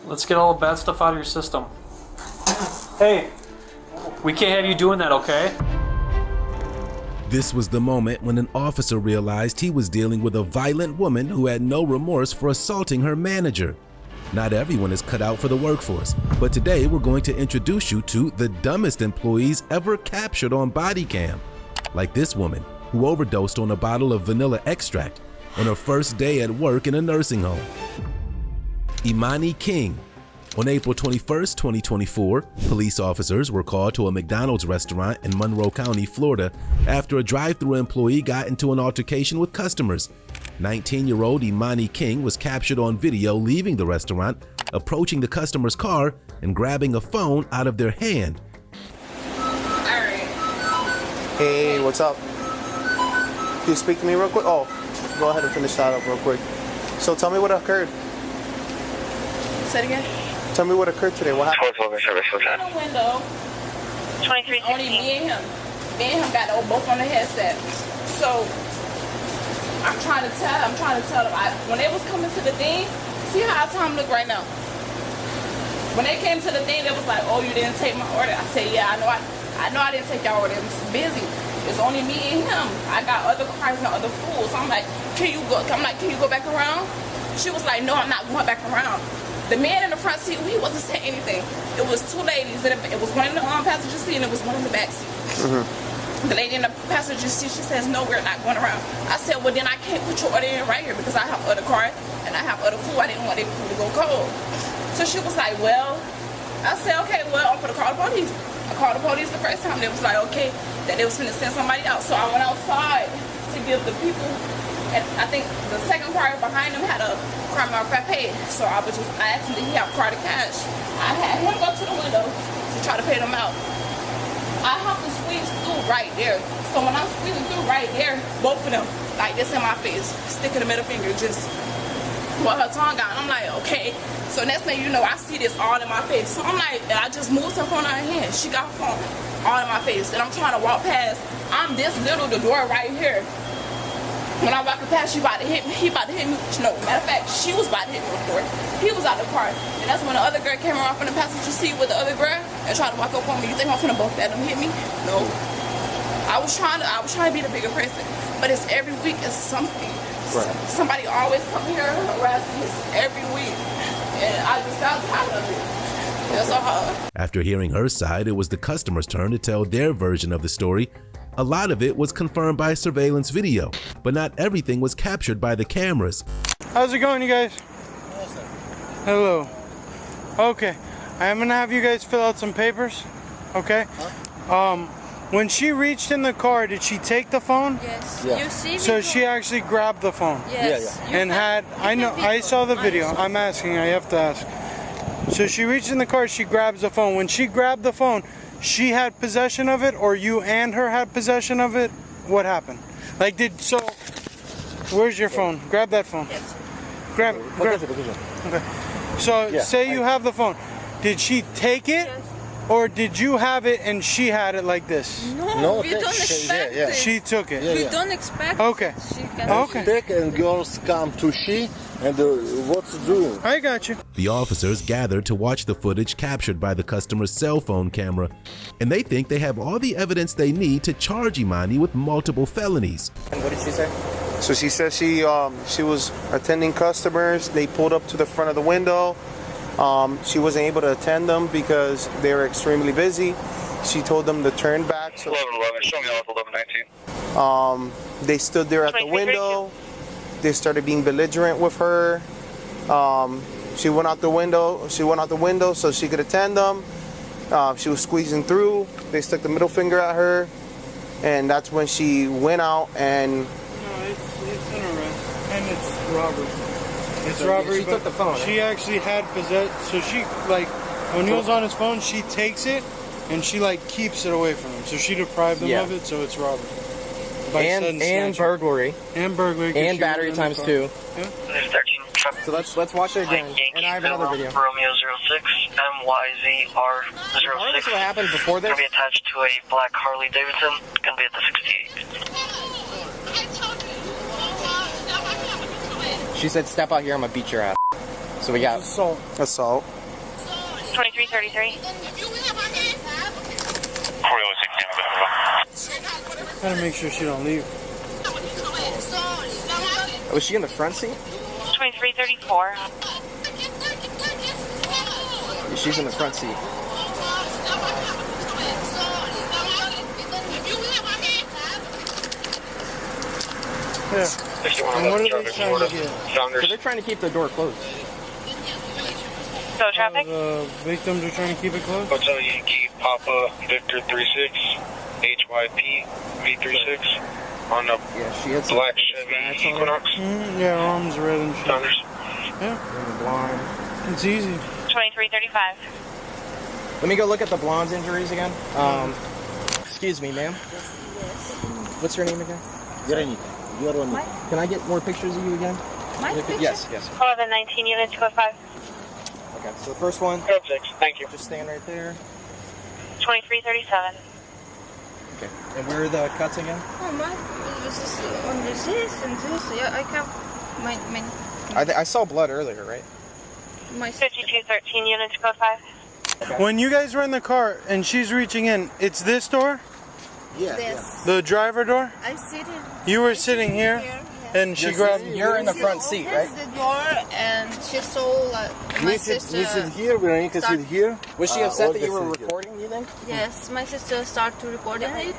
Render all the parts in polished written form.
Let's get all the bad stuff out of your system. Hey, we can't have you doing that, okay? This was the moment when an officer realized he was dealing with a violent woman who had no remorse for assaulting her manager. Not everyone is cut out for the workforce, but today we're going to introduce you to the dumbest employees ever captured on Bodycam. Like this woman who overdosed on a bottle of vanilla extract on her first day at work in a nursing home. Imani King. On April 21st, 2024, police officers were called to a McDonald's restaurant in Monroe County, Florida, after a drive-thru employee got into an altercation with customers. 19-year-old Imani King was captured on video leaving the restaurant, approaching the customer's car, and grabbing a phone out of their hand. Hey, what's up? Can you speak to me real quick? Oh, go ahead and finish that up real quick. So tell me what occurred. Say it again. Tell me what occurred today. What happened? In the window. 23. Only me and him. Me and him got both on the headset. So I'm trying to tell them. When they was coming to the thing, see how our time look right now. When they came to the thing, they was like, "Oh, you didn't take my order." I said, "Yeah, I know I didn't take your order. It was busy. It's only me and him. I got other cars and other fools." So I'm like, "Can you go?" I'm like, "Can you go back around?" She was like, "No, I'm not going back around." The man in the front seat, he wasn't saying anything. It was two ladies. It was one in the passenger seat and it was one in the back seat. The lady in the passenger seat, she says, "No, we're not going around." I said, "Well, then I can't put your order in right here because I have other cars and I have other food. I didn't want their food to go cold." So she was like, "Well," I said, "Okay, well, I'm going to call the police." I called the police the first time. They was like, okay, that they was going to send somebody out. So I went outside to give the people, and I think the second car behind them had a crime of frappe. So I asked him, did he have a card of cash? I had him go to the window to try to pay them out. I have to squeeze through right there. So when I'm squeezing through right there, both of them, like this in my face, sticking the middle finger, just with her tongue out. I'm like, okay. So next thing you know, I see this all in my face. So I'm like, I just moved her phone out of her hand. She got her phone all in my face. And I'm trying to walk past. I'm this little, the door right here. When I'm walking past, she about to hit me. He about to hit me. No, matter of fact, she was about to hit me with the door. He was out the car. And that's when the other girl came around from the passenger seat with the other girl and tried to walk up on me. You think I'm finna both let them hit me? No. I was trying to be the bigger person. But it's every week it's something. Right. Somebody always come here harassing us every week. And I just got tired of it. It's so hard. After hearing her side, it was the customer's turn to tell their version of the story. A lot of it was confirmed by surveillance video, but not everything was captured by the cameras. How's it going, you guys? Hello. Okay, I'm gonna have you guys fill out some papers, okay? When she reached in the car, did she take the phone? Yes. Yeah. You see? So she actually grabbed the phone. Yes. Yeah. And I saw the video. I'm asking. I have to ask. So she reached in the car. She grabs the phone. When she grabbed the phone, she had possession of it, or you and her had possession of it? What happened? Where's your phone? Grab that phone. Yes. Grab it. Okay. So say you have the phone. Did she take it? Yes. Or did you have it and she had it like this? No, we don't expect it. She took it. We don't expect Okay. it. She can Okay. Take and girls come to she and what to do. I got you. The officers gathered to watch the footage captured by the customer's cell phone camera, and they think they have all the evidence they need to charge Imani with multiple felonies. And what did she say? So she said she was attending customers. They pulled up to the front of the window. She wasn't able to attend them because they were extremely busy. She told them to turn back. So 1111, show me off 1119. They stood there at the window. They started being belligerent with her. She went out the window. So she could attend them. She was squeezing through. They stuck the middle finger at her, and that's when she went out and. No, it's an arrest and it's robbery. It's robbery. She took the phone. She actually had possession. So she when he was on his phone, she takes it and she keeps it away from him. So she deprived him of it. So it's robbery. And burglary. And burglary. And battery times 2. Yeah. So let's watch it again. And I have another video. Romeo 06, MYZR 06. Regardless of what happened before this. Gonna be attached to a black Harley Davidson. Gonna be at the 68. She said, "Step out here, I'm gonna beat your ass." So we got assault. Assault. 2333. Gotta make sure she don't leave. Was she in the front seat? 2334. She's in the front seat. Yeah. And what are they trying to get? So they're trying to keep the door closed. So traffic? The victims are trying to keep it closed? Hotel Yankee Papa Victor 36 HYP V36 on the She had black Chevy Equinox. Yeah, her arms red and shit. Founders. Yeah. And the blonde. It's easy. 2335. Let me go look at the blonde's injuries again. Excuse me, ma'am. What's your name again? Can I get more pictures of you again? My picture? Yes. 1119 units, code 5. Okay, so the first one. Code 6, thank you. Just stand right there. 2337. Okay. And where are the cuts again? Oh, my. This is on this and this. Yeah, I have I saw blood earlier, right? my 5213 units, code 5. Okay. When you guys were in the car and she's reaching in, it's this door? this. The driver door? I sit in. You were sitting here and she grabbed... You're in the front seat, right? The door and she saw my sister. here, Veronica sit here. Was she upset that you were recording, you think? Yes, my sister started to record it,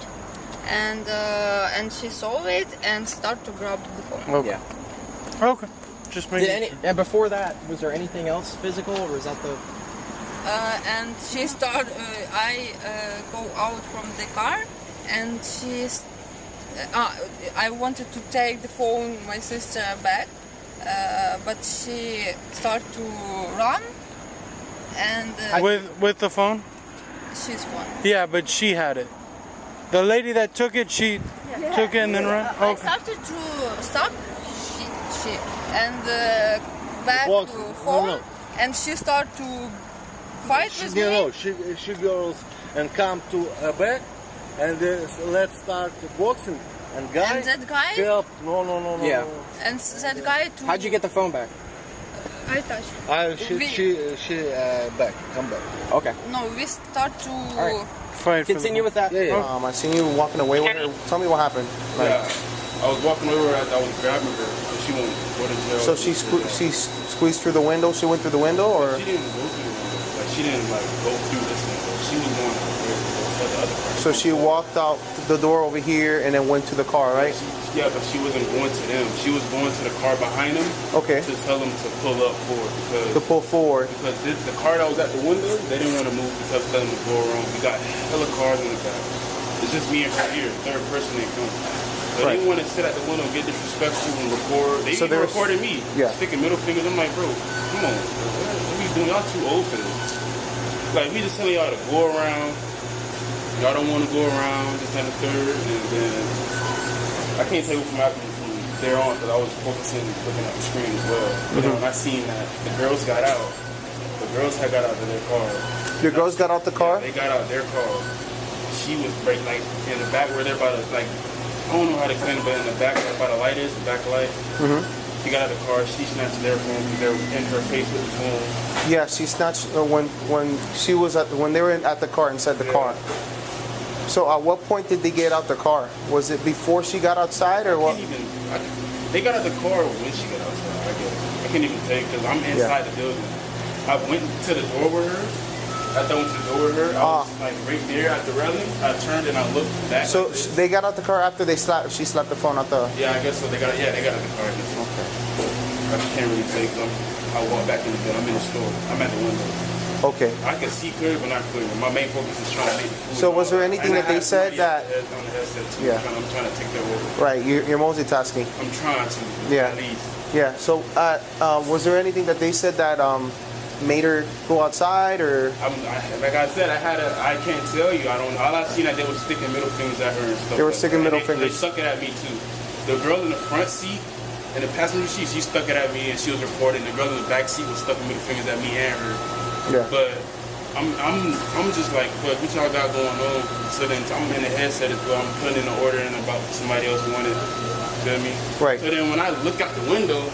and she saw it and started to grab the phone. Okay. Yeah. Okay. Just making... And before that, was there anything else physical, or was that the... And she started. I go out from the car, and she's. I wanted to take the phone, my sister back, but she started to run, and With the phone? she's one. Yeah, but she had it. The lady that took it, she took it and then ran? I Okay. started to stop, she and back Walks. to phone, No. and she started to fight with me. She goes and come to a back and let's start boxing. And guy, And that guy, help. No. Yeah. and that guy to. How'd you get the phone back? I touched. She back, come back. Okay. No, we start to. right. Fight for Continue the... with that. Yeah. I seen you walking away with her. Tell me what happened. Like, Yeah, I was walking over as I was grabbing her, so she won't go to jail. so she squeezed through the window. She went through the window, or She didn't go through the window. Like, she didn't, like, go through this window. She was going to the other part. so she walked out the door over here and then went to the car, right? Yeah, but she wasn't going to them. She was going to the car behind them Okay. to tell them to pull up forward To pull forward. because the car that was at the window, they didn't want to move because of them to go around. We got hella cars in the back. It's just me and her here. Third person ain't coming. So they didn't want to sit at the window and get disrespectful and record. They So even there's- recorded me. Yeah. Sticking middle fingers. I'm like, bro, come on. What are you doing? Y'all too old for this. Like, we just telling y'all to go around. Y'all don't want to go around. This and the third. And then I can't tell you from happening from there on because I was focusing, looking at the screen as well. You know, and I seen that the girls got out. The girls had got out of their car. Your girls got out the car. They got out their car. She was break like in the back where they're by the like I don't know how to explain it, but in the back where by the light is, the back light. She got out of the car. She snatched their phone because they were in her face with the phone. Yeah, she snatched when she was when they were at the car inside the car. So at what point did they get out the car? Was it before she got outside or what? They got out the car when she got outside. I guess I can't even tell you because I'm inside the building. I went to the door with her. After I went to the door with her, I was like right there at the railing. I turned and I looked back. So they got out the car after she slapped the phone out the. Yeah, I guess so. They got out the car. Okay. I can't really say because I walk back in the building. I'm in the store. I'm at the window. Okay. I can see clear, but not clear. My main focus is trying to make the food. So was there anything that they said that? On the headset too. Yeah. I'm trying to take that over. Right, you're multitasking. I'm trying to. Yeah. At least. Yeah. So was there anything that they said that made her go outside or? Like I said, I can't tell you. I don't. All I seen that they were sticking middle fingers at her and stuff. They were like sticking that. middle They fingers. stuck it at me too. The girl in the front seat and the passenger seat, she stuck it at me and she was recording. The girl in the back seat was stucking middle fingers at me and her. Yeah. But I'm just like, but what y'all got going on? So then I'm in the headset as well. I'm putting in an order in about somebody else wanted. You feel me? Right. So then when I look out the window,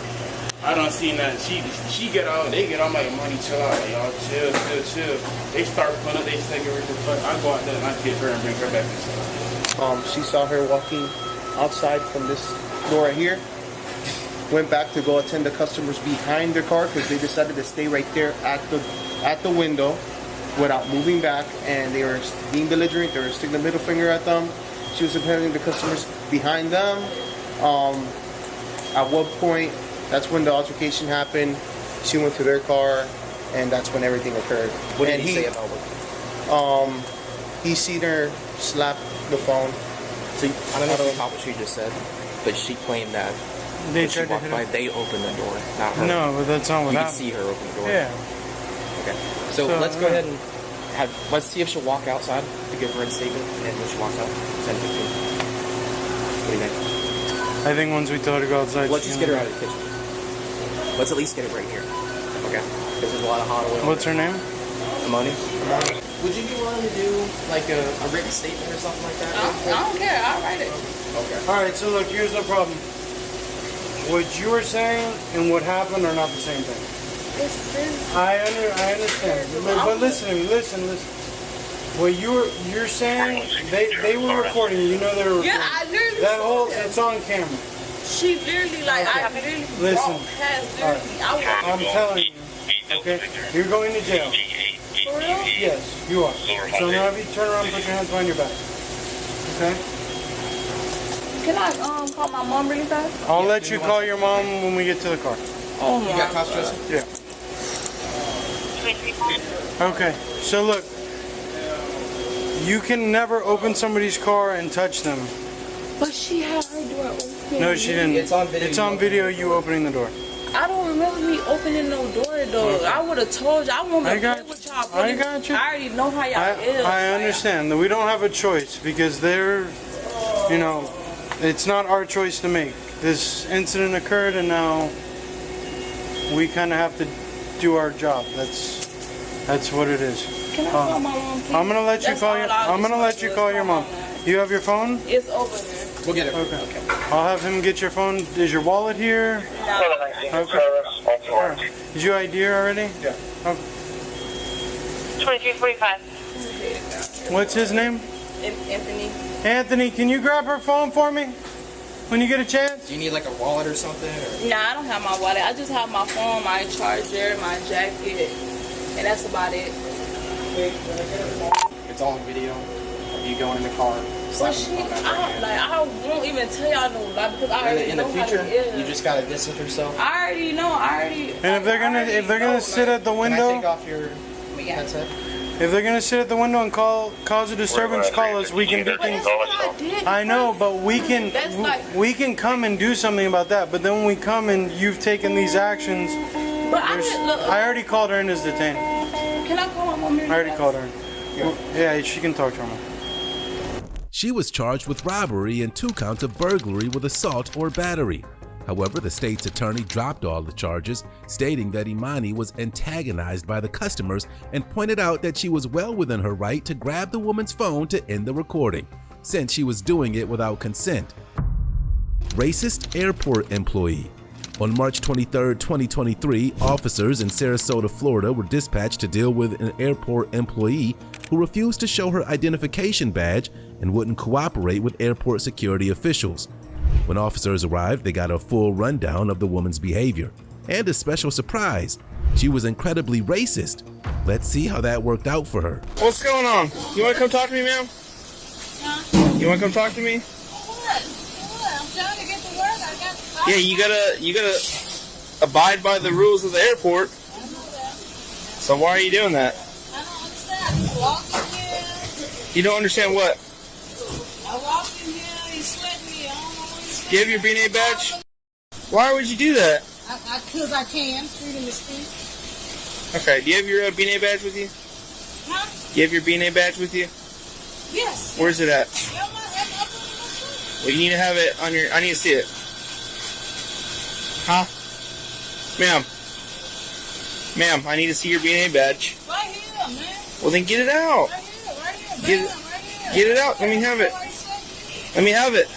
I don't see that. She get out, they get out, I'm like, money, chill out, like, y'all chill. They start pulling up, they cigarettes and fuck. I go out there and I get her and bring her back inside. She saw her walking outside from this door right here. Went back to go attend the customers behind their car because they decided to stay right there at the window without moving back, and they were being belligerent. They were sticking the middle finger at them. She was attending the customers behind them. At one point, that's when the altercation happened. She went to their car, and that's when everything occurred. What did he say about it? He seen her slap the phone. So I don't know if you caught what she just said, but she claimed that They when she tried to walked hit by, her. they opened the door, not her. No, but that's not what You could happened. see her open the door. Yeah. Okay. So let's go yeah. ahead and let's see if she'll walk outside to give her a statement, and when she walks out, 10:15. What do you think? I think once we tell her to go outside, Let's she's just get her gonna- out of the kitchen. Let's at least get it right here. Okay? Because there's a lot of hot oil. What's her name? Amoni? Would you be willing to do like a written statement or something like that? I don't care. I'll write it. Okay. All right, so look, here's the problem. What you were saying and what happened are not the same thing. I understand. But listen to me, listen. What you're saying, they were recording. You know they were recording. Yeah, I literally That saw whole, them. it's on camera. She literally, like, I literally Listen. walked past All right. literally. I'm telling you, okay? You're going to jail. For real? Yes, you are. So now if you turn around and put your hands behind your back. Okay? Can I call my mom really fast? I'll let you call your mom when we get to the car. Oh You my got cops, Joseph? Yeah. Okay, so look. You can never open somebody's car and touch them. But she had her door open. No, she didn't. It's on video. It's on video you opening the door. I don't remember me opening no door though. I would have told you. I won't I play got with y'all. I got you. I already know how y'all is. I understand that we don't have a choice because they're, you know, it's not our choice to make. This incident occurred and now we kind of have to do our job. That's what it is. Can I call my mom, please? I'm gonna let you That's call all your. I I'm just gonna want let to you do call is your call mom. my mom. You have your phone? It's over there. We'll get it. Okay. I'll have him get your phone. Is your wallet here? Okay. All right. Did you ID her already? Yeah. Okay. 2345. What's his name? Anthony. Anthony, can you grab her phone for me when you get a chance? Do you need like a wallet or something? Or? Nah, I don't have my wallet. I just have my phone, my charger, my jacket, and that's about it. It's all on video. Of you going in the car. But I won't even tell y'all no lie because I already In the know how future, it is. you just gotta distance yourself. I already know. And if they're gonna sit at the Can I window, take off your headset? if they're gonna sit at the window and cause a disturbance, call us. We can do things. I know, but we can come and do something about that. But then when we come and you've taken these actions, I already called her and is detained. Can I call my mom? I already called her. Yeah, she can talk to her mom. She was charged with robbery and 2 counts of burglary with assault or battery. However, the state's attorney dropped all the charges, stating that Imani was antagonized by the customers and pointed out that she was well within her right to grab the woman's phone to end the recording, since she was doing it without consent. Racist airport employee. On March 23, 2023, officers in Sarasota, Florida were dispatched to deal with an airport employee who refused to show her identification badge and wouldn't cooperate with airport security officials. When officers arrived, they got a full rundown of the woman's behavior. And a special surprise, she was incredibly racist. Let's see how that worked out for her. What's going on? You want to come talk to me, ma'am? You want to come talk to me? I'm trying to get to work. I got Yeah, you gotta abide by the rules of the airport. So why are you doing that? I don't understand. Walk in here. You don't understand what? I walked in here. He sweating me. I don't know what he's Do you have your B&A badge? Why would you do that? Because I can. Freedom of speech. Okay, do you have your B&A badge with you? Huh? Do you have your B&A badge with you? Yes. Where's it at? Yeah, Well, you need to have it on your... I need to see it. Huh? Ma'am, I need to see your B&A badge. right here, man. Well, then get it out. Right here. Get it out. Let me have it. Let me have it.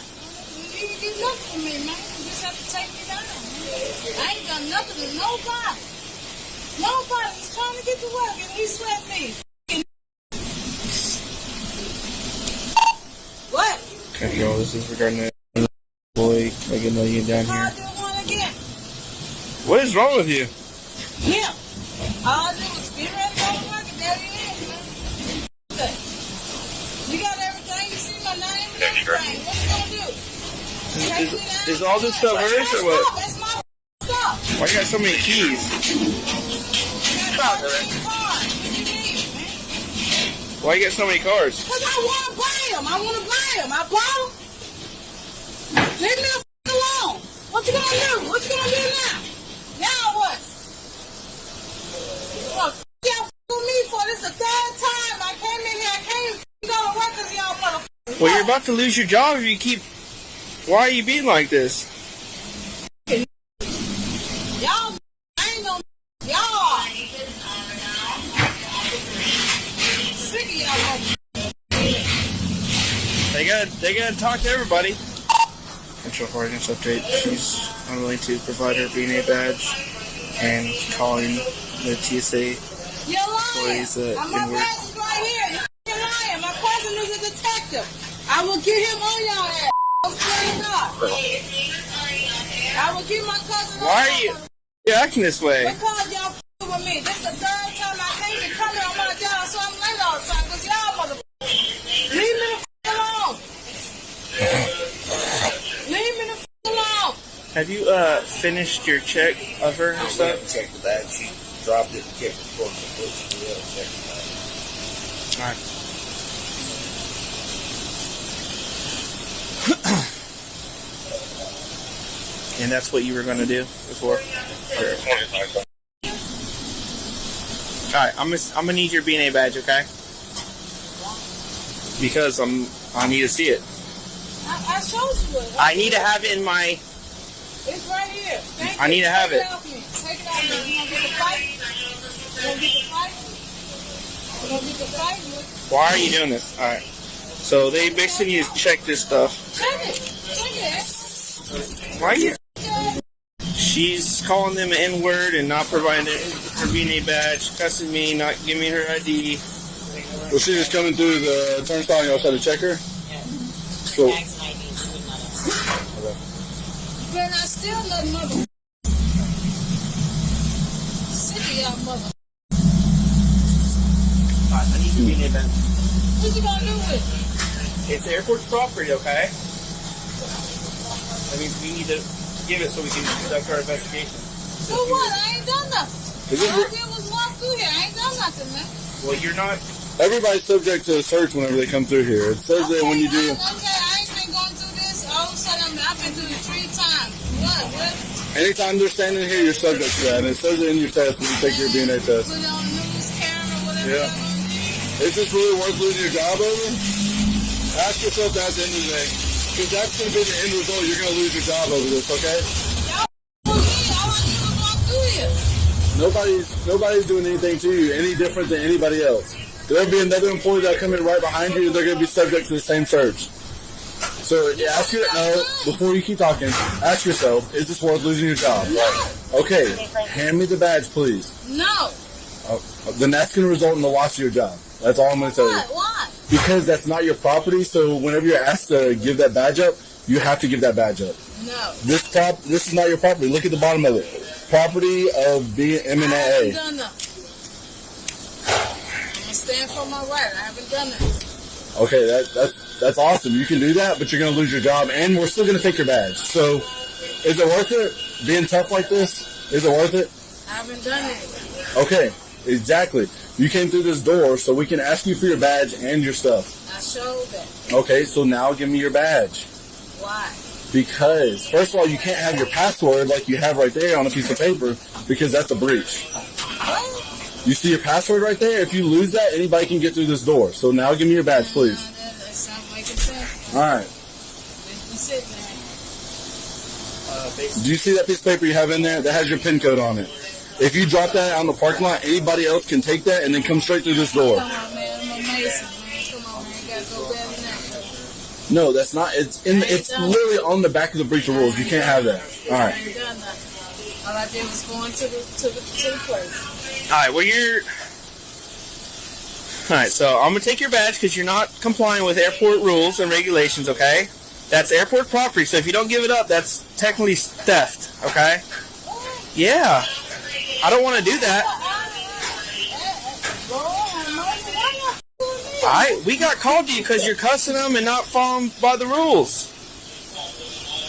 You look for me, man. You just have to take me down. I ain't done nothing to nobody. Nobody. He's trying to get to work and he sweat me. What? Okay, y'all, this is regarding that boy. I can know you down here. What is wrong with you? Him. All I do is get ready to go to work and there he is, man. You got everything. You see my name and everything. What you gonna do? Is all this stuff hers or what? That's my stuff. Why you got so many keys? Why you got so many cars? Because I want to buy them. I want to buy them. I bought them. Leave me the f*** alone. What you gonna do? What you gonna do now? Now what? What the f*** y'all f*** with me for? This is the third time I came in here. I can't even f*** go to work because y'all motherfuckers. Well, you're about to lose your job if you keep... Why are you being like this? Y'all, I ain't no... Y'all. Sick of y'all. They gotta talk to everybody. Control Sergeant's update. She's unwilling to provide her BNA badge and calling the TSA You're lying. employees My badge is right here. You're lying. My cousin is a detective. I will get him on y'all ass. I will get my cousin on Why are you acting this way? Because y'all f***ing with me. This is the third time I came to come here on my job, so I'm late all the time because y'all motherfuckers. Leave me the f*** alone. Leave me the f*** alone. Have you finished your check of her and stuff? Check the bag. She dropped it and kept it for the foot. Check the bag. All right. And that's what you were going to do before? Alright, I'm gonna need your BNA badge, okay? Because I need to see it. I showed you it. I need to have it in my... It's right here. Thank you. I need to have it. Take it off me. Take it off me. You gonna get the fight? You gonna get the fight? You gonna get the fight? Why are you doing this? Alright. So they basically need to check this stuff. Check it. Check it. Why are you... She's calling them an N-word and not providing her BNA badge, cussing me, not giving me her ID. Well, she was coming through the turnstile and y'all tried to check her? So... You better not steal nothing, mother. Sick of y'all mother. Alright, I need your BNA badge. What you gonna do with it? It's the airport's property, okay? That means we need to give it so we can conduct our investigation. So what? I ain't done nothing. All I did was walk through here. I ain't done nothing, man. Well, you're not... Everybody's subject to a search whenever they come through here. It says that when you do... Okay, I ain't been going through this. All of a sudden, I've been through it 3 times. What? Anytime they're standing here, you're subject to that. And it says it in your test when you take your DNA test. Put it on the news, Karen, or whatever. Yeah. Is this really worth losing your job over? Ask yourself that at the end of the day. Because that's going to be the end result. You're going to lose your job over this, okay? Nobody's doing anything to you any different than anybody else. There'll be another employee that'll come in right behind you and they're going to be subject to the same search. So ask before you keep talking, ask yourself, is this worth losing your job? No. Okay, hand me the badge, please. No. Then that's going to result in the loss of your job. That's all I'm going to tell you. Why? Because that's not your property, so whenever you're asked to give that badge up, you have to give that badge up. No. This is not your property. Look at the bottom of it. Property of MNAA. I haven't done that. I'm going to stand for my right. I haven't done that. Okay, that's awesome. You can do that, but you're going to lose your job, and we're still going to take your badge. So, is it worth it? Being tough like this? Is it worth it? I haven't done it. Okay, exactly. You came through this door, so we can ask you for your badge and your stuff. I showed that. Okay, so now give me your badge. Why? Because, first of all, you can't have your password like you have right there on a piece of paper, because that's a breach. What? You see your password right there? If you lose that, anybody can get through this door. So now give me your badge, please. That's not making sense. All right. Sit there. Do you see that piece of paper you have in there? That has your PIN code on it. If you drop that out in the parking lot, anybody else can take that and then come straight through this door. Come on, man. I'm a Mason, man. Come on, man. You got to go better than that. No, that's not. It's literally on the back of the breach of rules. You can't have that. All right. I ain't done nothing. All I did was go into the place. All right, well, all right, so I'm going to take your badge because you're not complying with airport rules and regulations, okay? That's airport property, so if you don't give it up, that's technically theft, okay? Yeah. I don't want to do that. All right, we got called to you because you're cussing them and not following by the rules.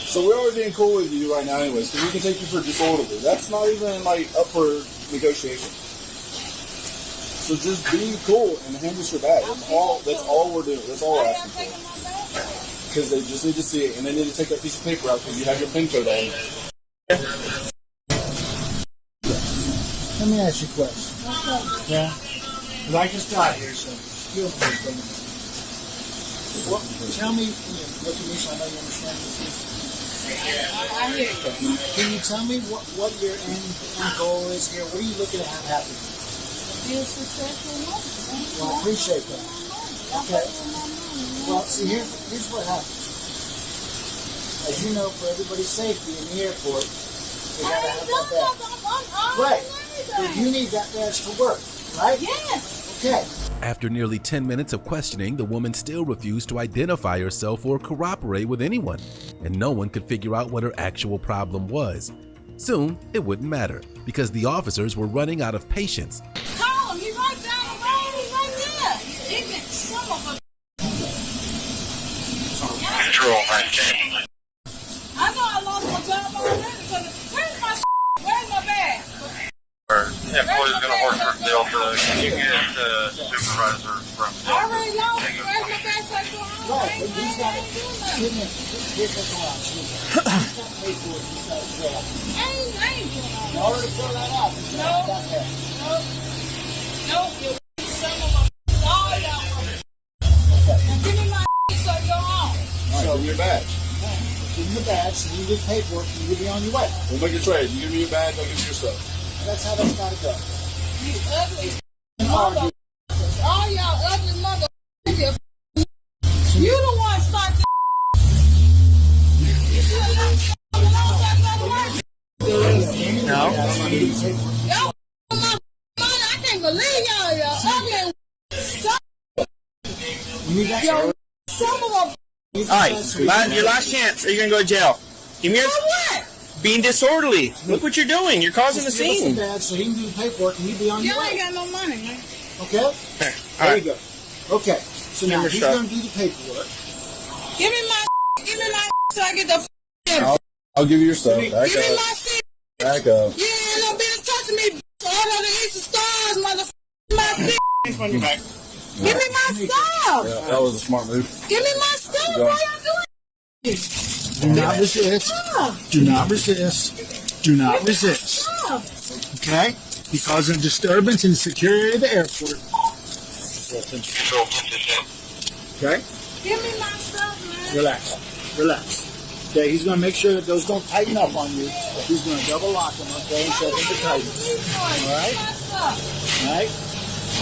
So we're already being cool with you right now anyways, because we can take you for disorderly. That's not even, like, up for negotiation. So just be cool and hand us your badge. That's all we're doing. That's all we're asking for. Because they just need to see it, and they need to take that piece of paper out because you have your PIN code on it. Let me ask you a question. Yeah? Because I just got here, so feel free for a minute. Well, tell me, look at me so I know you understand this. I hear you. Can you tell me what your end goal is here? What are you looking to have happen? Be a successful woman. Well, I appreciate that. Okay. Well, see, here's what happens. As you know, for everybody's safety in the airport, they gotta have that badge. Right. But you need that badge to work, right? Yes. Okay. After nearly 10 minutes of questioning, the woman still refused to identify herself or cooperate with anyone, and no one could figure out what her actual problem was. Soon, it wouldn't matter, because the officers were running out of patience. Call him. He's right down the road. He's right there. You ignorant son of a... Control, right. I know I lost my job already. Where's my Where's my bag? Our employee's going to work for Delta. Can you get supervisor from Delta? I already lost. Where's my bag? So I go home. Right, but he's got to do nothing. Here's what's going on. He's got to pay for it. He's got to fill out. I ain't doing all that. You already filled that out. Nope, you son of a... All y'all work. Now give me my so I go home. All right, give me your badge. Give me the badge, so you get paperwork, and you'll be on your way. We'll make a trade. You give me your badge, I'll give you your stuff. That's how that's got to go. You ugly mother... All y'all ugly mother... You the one start this... No. Y'all my money. I can't believe y'all ugly son. Yo, some of them... All right, your last chance, or you're going to go to jail. Give me your... For what? Being disorderly. Look what you're doing. You're causing a scene. So he can do the paperwork, and you be on your Y'all way. ain't got no money, man. Okay? There you go. Okay. So now he's going to do the paperwork. Give me my so I get the I'll give you your stuff. Give me my shit. Back up. You ain't no business touching me. All of the Easter stars, motherfucker. My shit. Give me my stuff. Yeah, that was a smart move. Give me my stuff. Why y'all doing this? Do not resist. Do not resist. Do not resist. Okay? You're causing a disturbance in the security of the airport. Okay? Give me my stuff, man. Relax. Okay, he's going to make sure that those don't tighten up on you. He's going to double lock them, okay, and set them to tighten. All right?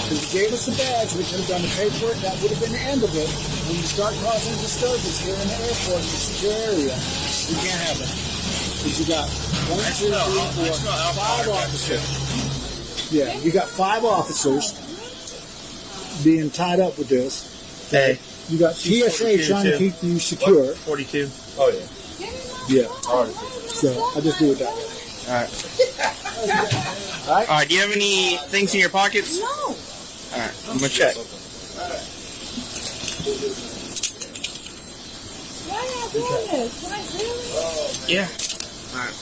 Because he gave us the badge, we could have done the paperwork, that would have been the end of it. When you start causing disturbance here in the airport, in the secure area, we can't have that. Because you got 1, 2, 3, 4, 5 officers. Yeah, you got 5 officers being tied up with this. Hey. You got TSA trying to keep you secure. 42. Oh, yeah. Yeah. All right. So I just do it that way. All right. All right. Do you have any things in your pockets? No. All right. I'm going to check. Why y'all doing this? Like, really? Yeah. All right.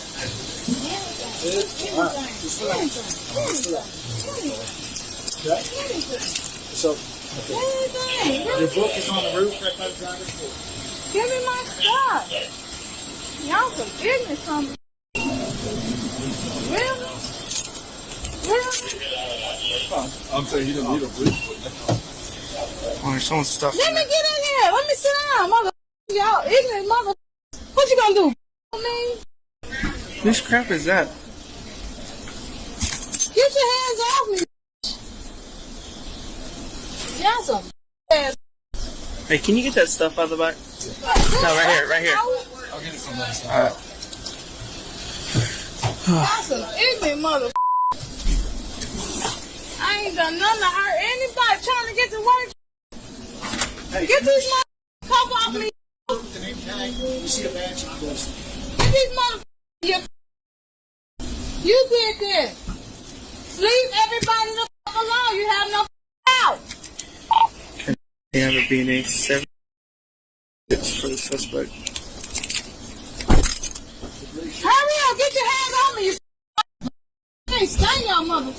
So, your book is on the roof right by the driver's door. Give me my stuff. Y'all some ignorant something. Really? I'm saying you don't need a brief. Oh, there's someone's stuff. Let me get in here. Let me sit down, mother. Y'all ignorant mother. What you gonna do? Me? Whose crap is that? Get your hands off me. Y'all some ass. Hey, can you get that stuff out of the back? No, right here. I'll get it from that side. All right. That's an ignorant mother. I ain't done nothing to hurt anybody trying to get to work. Hey, Get these mother cover off me. With the name tag, you see a badge, it goes. Get these mother. You did this. Leave everybody the alone. You have no out. They have a BNA 7 for the suspect. Hurry up. Get your hands on me. You can't stand y'all mother.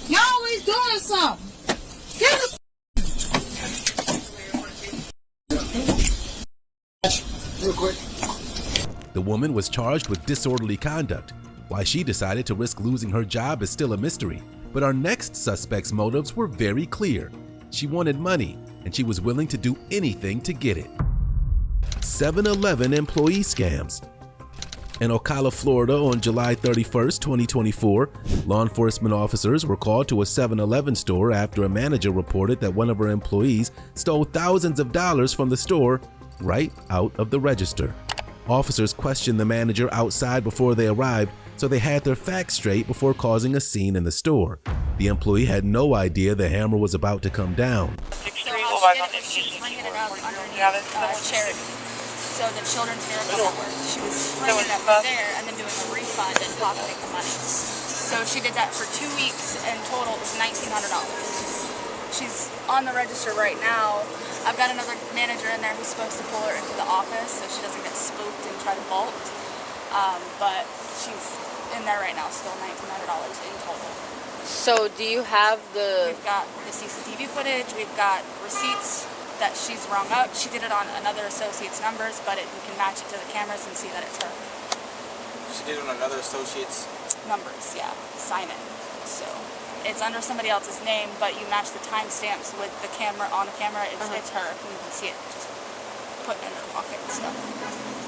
Y'all always doing something. Get the Real quick. The woman was charged with disorderly conduct. Why she decided to risk losing her job is still a mystery, but our next suspect's motives were very clear. She wanted money, and she was willing to do anything to get it. 7-Eleven employee scams. In Ocala, Florida on July 31st, 2024, law enforcement officers were called to a 7-Eleven store after a manager reported that one of her employees stole thousands of dollars from the store right out of the register. Officers questioned the manager outside before they arrived, so they had their facts straight before causing a scene in the store. The employee had no idea the hammer was about to come down. So how she did it was she was hanging it up underneath charity. So the Children's Miracle Network. She was hanging it up there and then doing a refund and pocketing the money. So she did that for 2 weeks, and total it was $1,900. She's on the register right now. I've got another manager in there who's supposed to pull her into the office so she doesn't get spooked and try to bolt. But she's in there right now, still $1,900 in total. So do you have the... We've got the CCTV footage, we've got receipts that she's rung up. She did it on another associate's numbers, but we can match it to the cameras and see that it's her. She did it on another associate's? Numbers, yeah. Sign it. So it's under somebody else's name, but you match the timestamps with the camera on the camera. It's her. You can see it just putting in her pocket and stuff.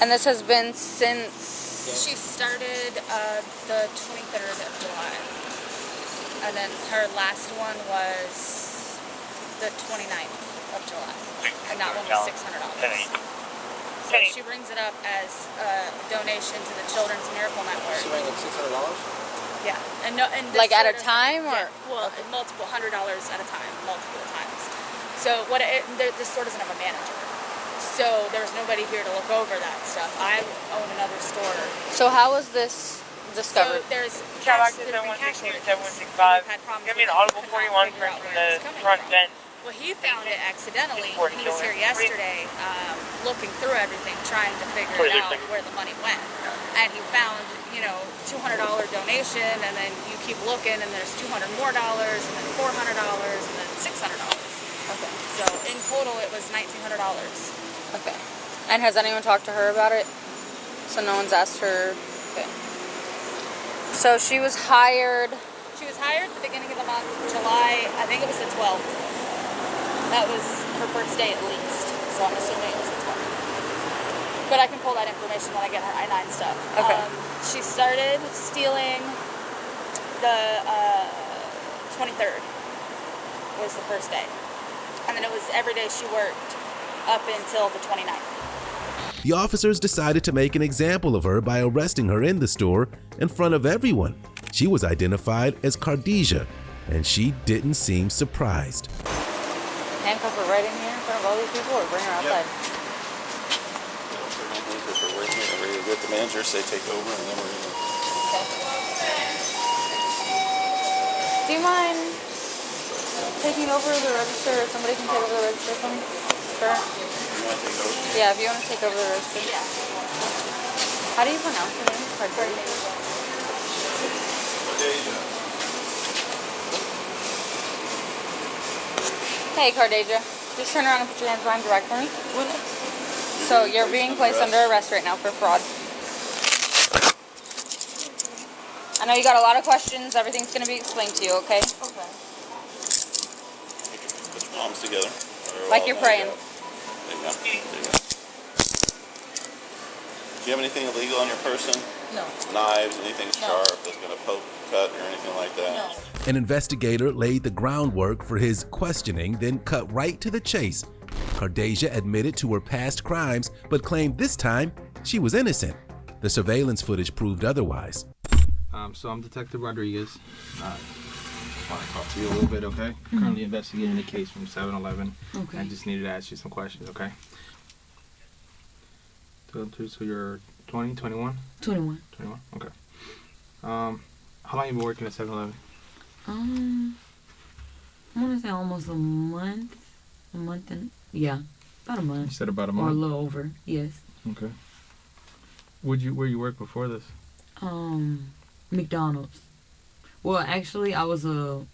And this has been since... She started the 23rd of July. And then her last one was the 29th of July. And that one was $600. So she brings it up as a donation to the Children's Miracle Network. She rang up $600? Yeah. And like at a time, or? Yeah, well, multiple $100 at a time, multiple times. So this store doesn't have a manager. So there's nobody here to look over that stuff. I own another store. So how was this discovered? So there's cash shortages. Give me an audible 41 from the front vent. Well, he found it accidentally. He was here yesterday looking through everything, trying to figure out where the money went. And he found, $200 donation, and then you keep looking, and there's $200 more, and then $400, and then $600. Okay. So in total, it was $1,900. Okay. And has anyone talked to her about it? So no one's asked her. Okay. So she was hired. She was hired at the beginning of the month, July. I think it was the 12th. That was her first day at least, so I'm assuming it was the 12th. But I can pull that information when I get her I-9 stuff. Okay. She started stealing the 23rd was the first day. And then it was every day she worked up until the 29th. The officers decided to make an example of her by arresting her in the store in front of everyone. She was identified as Khadijah, and she didn't seem surprised. Handcuff her right in here in front of all these people, or bring her outside? We're ready to get the manager, say take over, and then we're going to... Do you mind taking over the register, or somebody can take over the register for me? Sure. You want to take over? Yeah, if you want to take over the register. Yeah. How do you pronounce your name? Hey, Khadijah. Just turn around and put your hands behind your back for me. So you're being placed under arrest right now for fraud. I know you got a lot of questions. Everything's going to be explained to you, okay? Okay. Put your palms together. Like you're praying. There you go. There you go. Do you have anything illegal on your person? No. Knives, anything sharp that's going to poke, cut, or anything like that? No. An investigator laid the groundwork for his questioning, then cut right to the chase. Khadijah admitted to her past crimes, but claimed this time she was innocent. The surveillance footage proved otherwise. So I'm Detective Rodriguez. I want to talk to you a little bit, okay? Currently investigating a case from 7-Eleven. Okay. I just needed to ask you some questions, okay? So you're 20, 21? 21. 21, okay. How long you been working at 7-Eleven? I want to say almost a month. About a month. You said about a Or month? a little over, yes. Okay. Where you work before this? McDonald's. Well, actually, I wasn't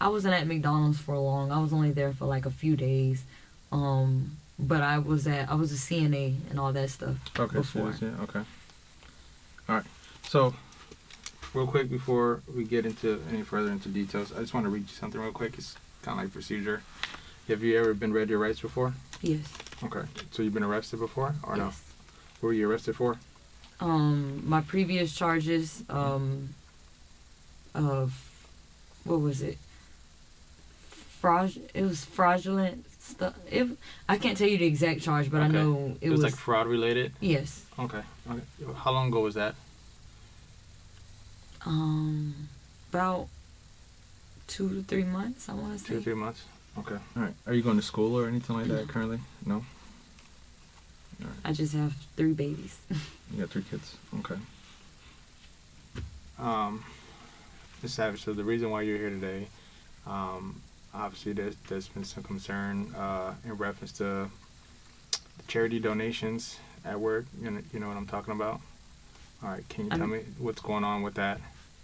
at McDonald's for long. I was only there for like a few days. But I was a CNA and all that stuff. Okay, before. okay. All right. So, real quick before we get into any further into details, I just want to read you something real quick. It's kind of like procedure. Have you ever been read your rights before? Yes. Okay. So you've been arrested before or no? Yes. What were you arrested for? My previous charges of what was it? It was fraudulent stuff. I can't tell you the exact charge, but I know it was like fraud related. Yes. Okay. How long ago was that? About 2 to 3 months, I want to say. 2 to 3 months. Okay. All right. Are you going to school or anything like that currently? No. All right. I just have 3 babies. You got 3 kids. Okay. Ms. Savage, so the reason why you're here today, obviously there's been some concern in reference to charity donations at work. You know what I'm talking about? All right. Can you tell me what's going on with that?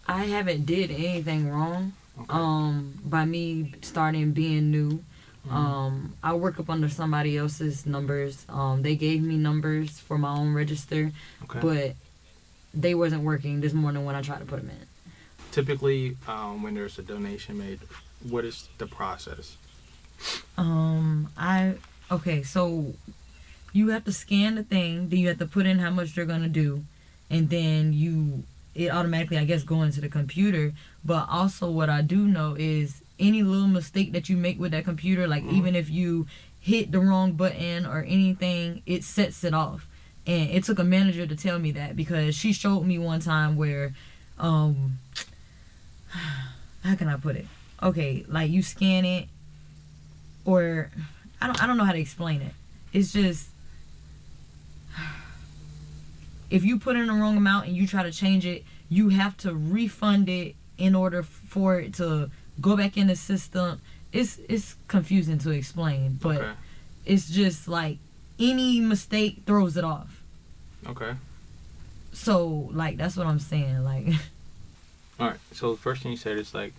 I haven't did anything wrong. Okay. By me starting being new. I work up under somebody else's numbers. They gave me numbers for my own register, but they wasn't working this morning when I tried to put them in. Typically, when there's a donation made, what is the process? So you have to scan the thing, then you have to put in how much they're gonna do, and then it automatically, I guess, go into the computer. But also what I do know is any little mistake that you make with that computer, like even if you hit the wrong button or anything, it sets it off. And it took a manager to tell me that, because she showed me one time where, how can I put it? Okay, like you scan it, or I don't know how to explain it. It's just, if you put in the wrong amount and you try to change it, you have to refund it in order for it to go back in the system. It's confusing to explain, but it's just like any mistake throws it off. Okay. So like that's what I'm saying. Like. All right. So the first thing you said is like,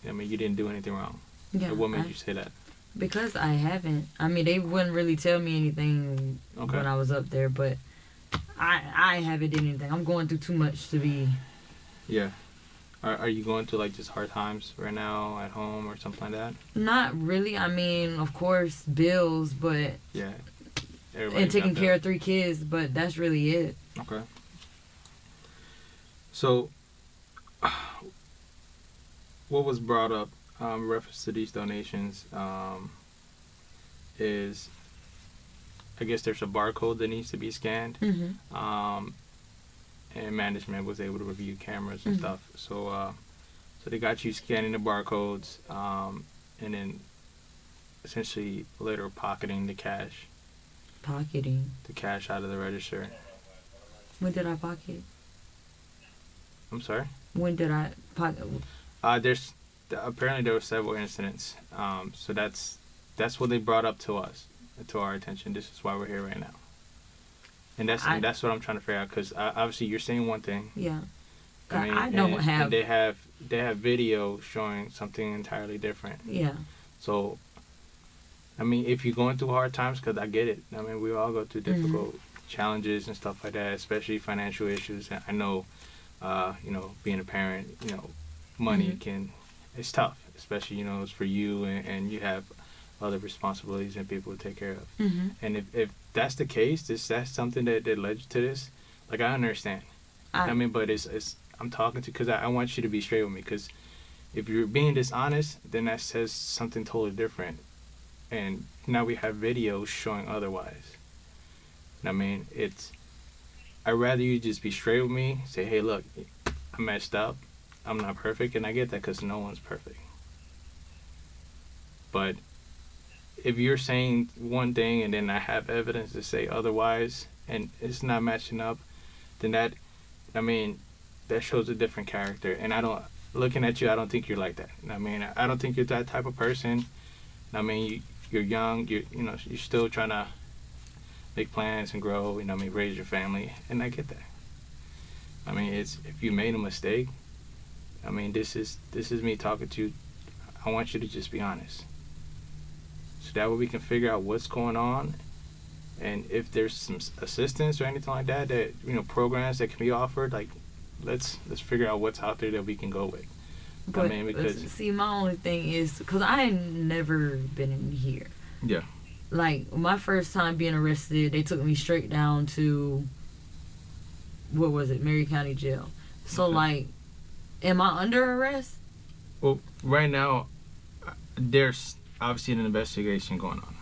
I mean, you didn't do anything wrong. Yeah. So what made you say that? Because I haven't. I mean, they wouldn't really tell me anything when I was up there, but I haven't did anything. I'm going through too much to be. Yeah. Are you going through like just hard times right now at home or something like that? Not really. I mean, of course, bills, but yeah, and taking care of 3 kids, but that's really it. Okay. So, what was brought up in reference to these donations is, I guess there's a barcode that needs to be scanned. And management was able to review cameras and stuff. So they got you scanning the barcodes, and then essentially later pocketing the cash. Pocketing? The cash out of the register. When did I pocket? I'm sorry? When did I pocket? Apparently there were several incidents. So that's what they brought up to us, to our attention. This is why we're here right now. And that's what I'm trying to figure out, because obviously you're saying one thing. Yeah. I mean, and they have video showing something entirely different. Yeah. So, I mean, if you're going through hard times, because I get it. I mean, we all go through difficult challenges and stuff like that, especially financial issues. And I know, being a parent, money it's tough, especially, it's for you and you have other responsibilities and people to take care of. And if that's the case, that's something that led you to this, like, I understand. I mean, but it's I'm talking to, because I want you to be straight with me, because if you're being dishonest, then that says something totally different. And now we have videos showing otherwise. I mean, I'd rather you just be straight with me. Say, hey, look, I messed up. I'm not perfect, and I get that because no one's perfect. But if you're saying one thing and then I have evidence to say otherwise, and it's not matching up, then that shows a different character. And looking at you, I don't think you're like that. I mean, I don't think you're that type of person. I mean, you're young. You're still trying to make plans and grow. Raise your family, and I get that. I mean, if you made a mistake, I mean, this is me talking to you. I want you to just be honest. So that way we can figure out what's going on, and if there's some assistance or anything like that, programs that can be offered, like let's figure out what's out there that we can go with. But I mean, because see, my only thing is because I ain't never been in here. Yeah. Like my first time being arrested, they took me straight down to what was it, Mary County Jail. So like, am I under arrest? Well, right now, there's obviously an investigation going on.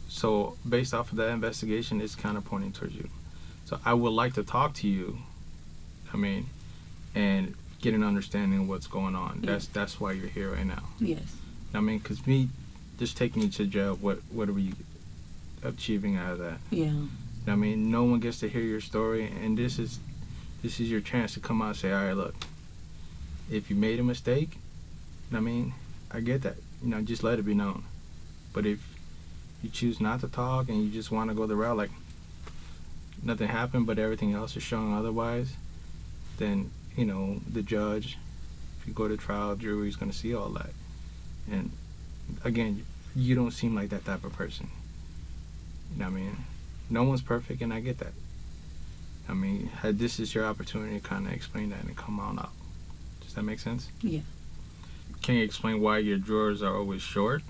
So based off of that investigation, it's kind of pointing towards you. So I would like to talk to you, and get an understanding of what's going on. Yeah. That's why you're here right now. Yes. Because me just taking you to jail, what are we achieving out of that? Yeah. No one gets to hear your story, and this is your chance to come out and say, all right, look, if you made a mistake, I get that. Just let it be known. But if you choose not to talk and you just want to go the route like nothing happened, but everything else is showing otherwise, then the judge, if you go to trial, jury's going to see all that. And again, you don't seem like that type of person. No one's perfect, and I get that. This is your opportunity to kind of explain that and come on up. Does that make sense? Yeah. Can you explain why your drawers are always short?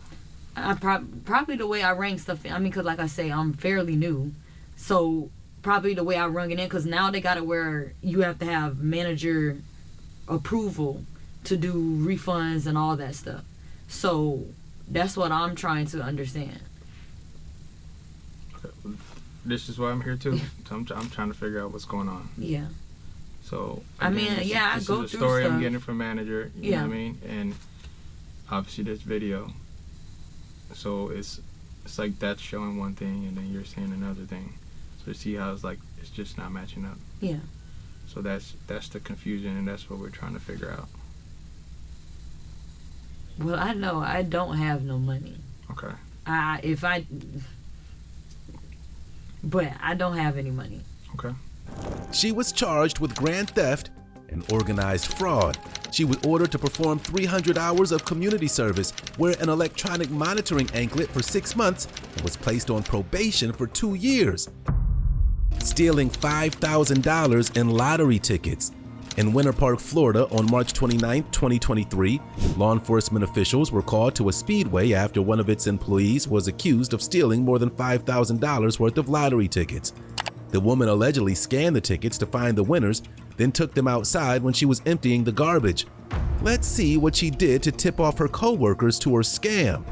Probably the way I rang stuff in. Because like I say, I'm fairly new. So probably the way I rung it in, because now they got it where you have to have manager approval to do refunds and all that stuff. So that's what I'm trying to understand. Okay. This is why I'm here too. So I'm trying to figure out what's going on. Yeah. So again, I go through this is a story stuff. I'm getting from manager. You know what I mean? And obviously there's video. So it's like that's showing one thing and then you're saying another thing. So see how it's just not matching up. Yeah. So that's the confusion, and that's what we're trying to figure out. Well, I know I don't have no money. Okay. But I don't have any money. Okay. She was charged with grand theft and organized fraud. She was ordered to perform 300 hours of community service, wear an electronic monitoring anklet for 6 months, and was placed on probation for 2 years. Stealing $5,000 in lottery tickets. In Winter Park, Florida, on March 29, 2023, law enforcement officials were called to a speedway after one of its employees was accused of stealing more than $5,000 worth of lottery tickets. The woman allegedly scanned the tickets to find the winners, then took them outside when she was emptying the garbage. Let's see what she did to tip off her co-workers to her scam.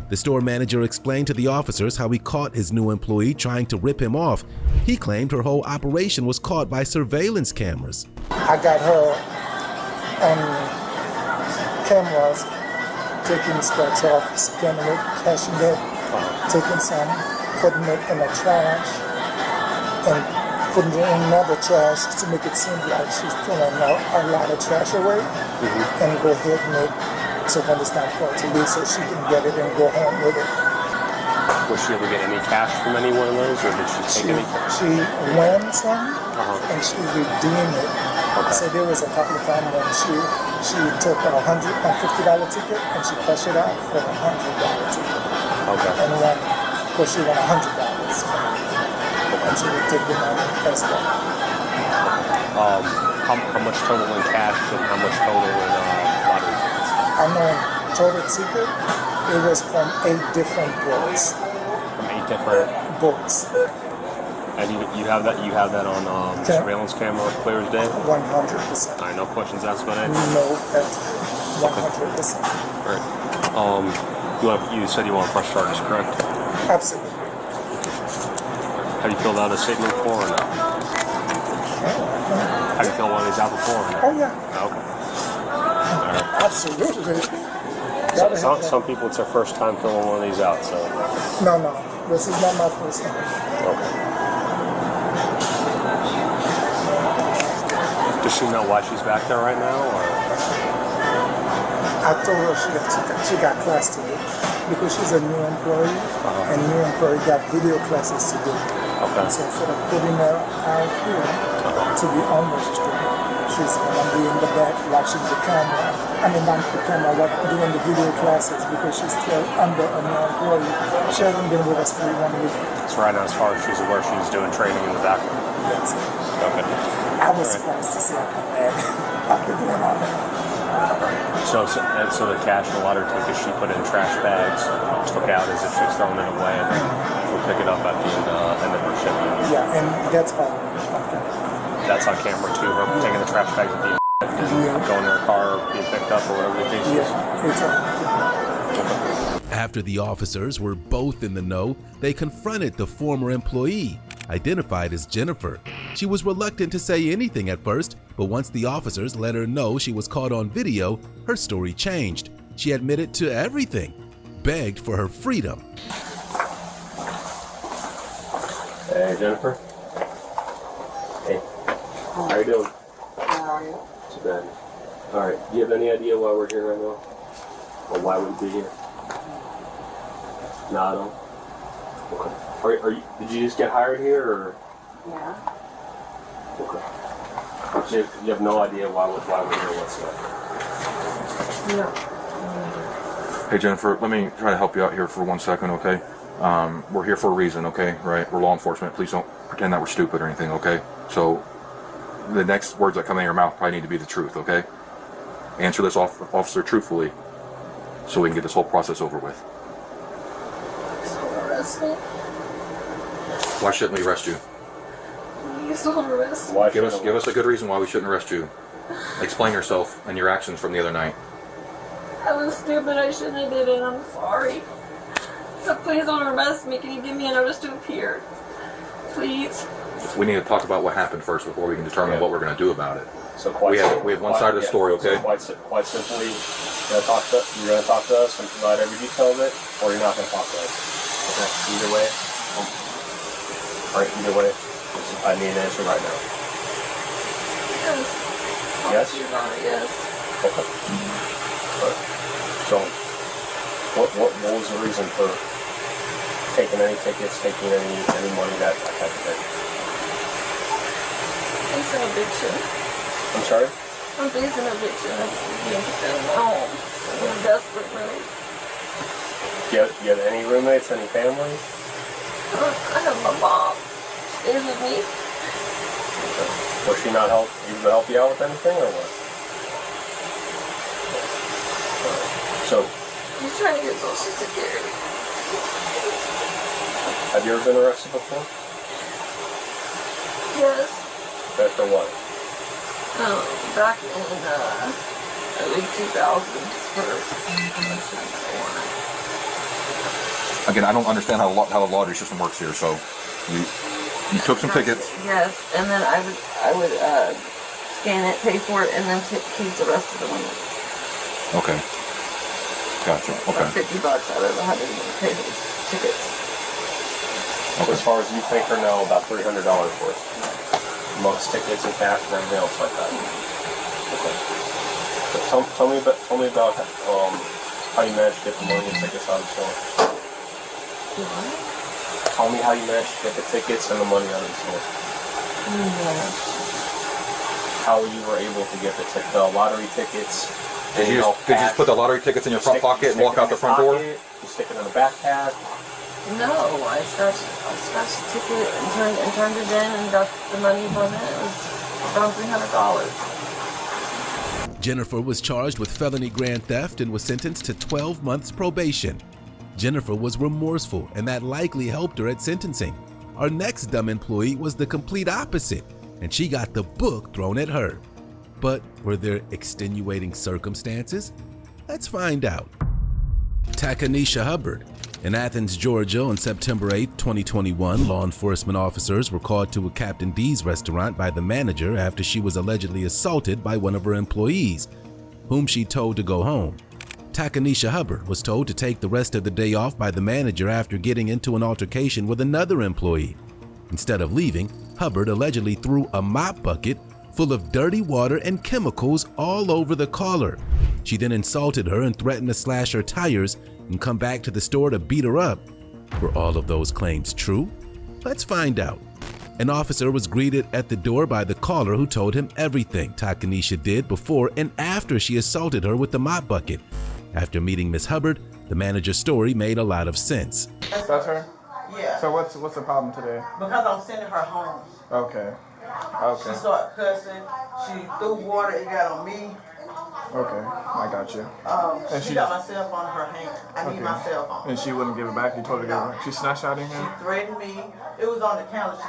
The store manager explained to the officers how he caught his new employee trying to rip him off. He claimed her whole operation was caught by surveillance cameras. I got her on cameras taking scratch off, scanning it, cashing it, taking some, putting it in the trash, and putting it in another trash to make it seem like she's throwing a lot of trash away, and go ahead and make so when it's time for her to leave, so she can get it and go home with it. Was she ever get any cash from any one of those, or did she take any cash? She won some, and she redeemed it. Okay. So there was a couple of times when she took a $150 ticket and she cashed it out for a $100 ticket. Okay. And won, of course, she won $100 from it. And she would take the money as well. How much total in cash and how much total in lottery tickets? I know in Total Secret, it was from 8 different books. From 8 different books. And you have that on surveillance camera clear as day? 100%. All right, no questions asked about it? No, that's 100%. All right. You said you want fresh charges, correct? Absolutely. Have you filled out a statement before or no? Have you filled one of these out before or no? Oh, yeah. Okay. Absolutely. Some people, it's their first time filling one of these out, so. No, this is not my first time. Okay. Does she know why she's back there right now, or? I told her she got class today because she's a new employee, and new employee got video classes to do. Okay. So instead of putting her out here to be unregistered, she's gonna be in the back watching the camera. I mean, not the camera, but doing the video classes because she's still under a new employee. She hasn't been with us for 1 week. So right now, as far as she's aware, she's doing training in the back. Yes. Okay. I was surprised to see her come back after doing all that. So the cash and water tickets she put in trash bags, took out as if she's throwing it away, and then we'll pick it up at the end of her shift. Yeah, and that's all. Okay. That's on camera too, her taking the trash bags and going to her car or being picked up or whatever the case is. Yeah, it's all. After the officers were both in the know, they confronted the former employee, identified as Jennifer. She was reluctant to say anything at first, but once the officers let her know she was caught on video, her story changed. She admitted to everything, begged for her freedom. Hey, Jennifer. Hey, how you doing? How are you? Too bad. All right, do you have any idea why we're here right now? Or why we'd be here? No, I don't. Okay. Are you, did you just get hired here, or? Yeah. Okay. So you have no idea why we're here whatsoever? No. Hey Jennifer, let me try to help you out here for 1 second, okay? We're here for a reason, okay? Right? We're law enforcement. Please don't pretend that we're stupid or anything, okay? So the next words that come out of your mouth probably need to be the truth, okay? Answer this officer truthfully so we can get this whole process over with. Arrest me. Why shouldn't we arrest you? Please don't arrest me. Why give us a good reason why we shouldn't arrest you. Explain yourself and your actions from the other night. I was stupid. I shouldn't have did it. I'm sorry. So please don't arrest me. Can you give me a notice to appear? Please. We need to talk about what happened first before we can determine what we're going to do about it. So we have one side of the story, okay? So quite simply, you're going to talk to us and provide every detail of it, or you're not going to talk to us. Okay. Either way. All right. Either way, I need an answer right now. Yes. Yes. Yes. Okay. Right. So, what was the reason for taking any tickets, taking any money, that type of thing? It's an eviction. I'm sorry? I'm facing eviction. I'm being kicked out of my home. I'm in a desperate mood. Do you have any roommates, any family? I have my mom. She stays with me. Okay. Was she not able to help you out with anything, or what? So, He's trying to get Social Security. have you ever been arrested before? Yes. Okay, for what? Back in early 2000s Again, I don't understand how the lottery system works here, so you took some tickets. Yes, and then I would scan it, pay for it, and then keep the rest of the money. Okay. Gotcha. Okay. $50 out of the 100 to pay those tickets. So as far as you think or know, about $300 worth. Amongst tickets and cash and everything else like that. Okay. So tell me about how you managed to get the money and tickets out of the store. What? Tell me how you managed to get the tickets and the money out of the store. How you were able to get the lottery tickets. Did you just put the lottery tickets in your front pocket and walk out the front door? You stick it in the backpack. No, I scratched the ticket and turned it in and got the money from it. It was around $300. Jennifer was charged with felony grand theft and was sentenced to 12 months probation. Jennifer was remorseful, and that likely helped her at sentencing. Our next dumb employee was the complete opposite, and she got the book thrown at her. But were there extenuating circumstances? Let's find out. Takanisha Hubbard, In Athens, Georgia, on September 8, 2021, law enforcement officers were called to a Captain D's restaurant by the manager after she was allegedly assaulted by one of her employees, whom she told to go home. Takanisha Hubbard was told to take the rest of the day off by the manager after getting into an altercation with another employee. Instead of leaving, Hubbard allegedly threw a mop bucket full of dirty water and chemicals all over the caller. She then insulted her and threatened to slash her tires and come back to the store to beat her up. Were all of those claims true? Let's find out. An officer was greeted at the door by the caller who told him everything Takanisha did before and after she assaulted her with the mop bucket. After meeting Miss Hubbard, the manager's story made a lot of sense. That's her? Yeah. So what's the problem today? Because I'm sending her home. Okay. She started cussing. She threw water. It got on me. Okay, I got you. And She got my cell phone in her hand. I need my cell phone. And she wouldn't give it back? You told her to give it back? She snatched out in here? She threatened me. It was on the counter.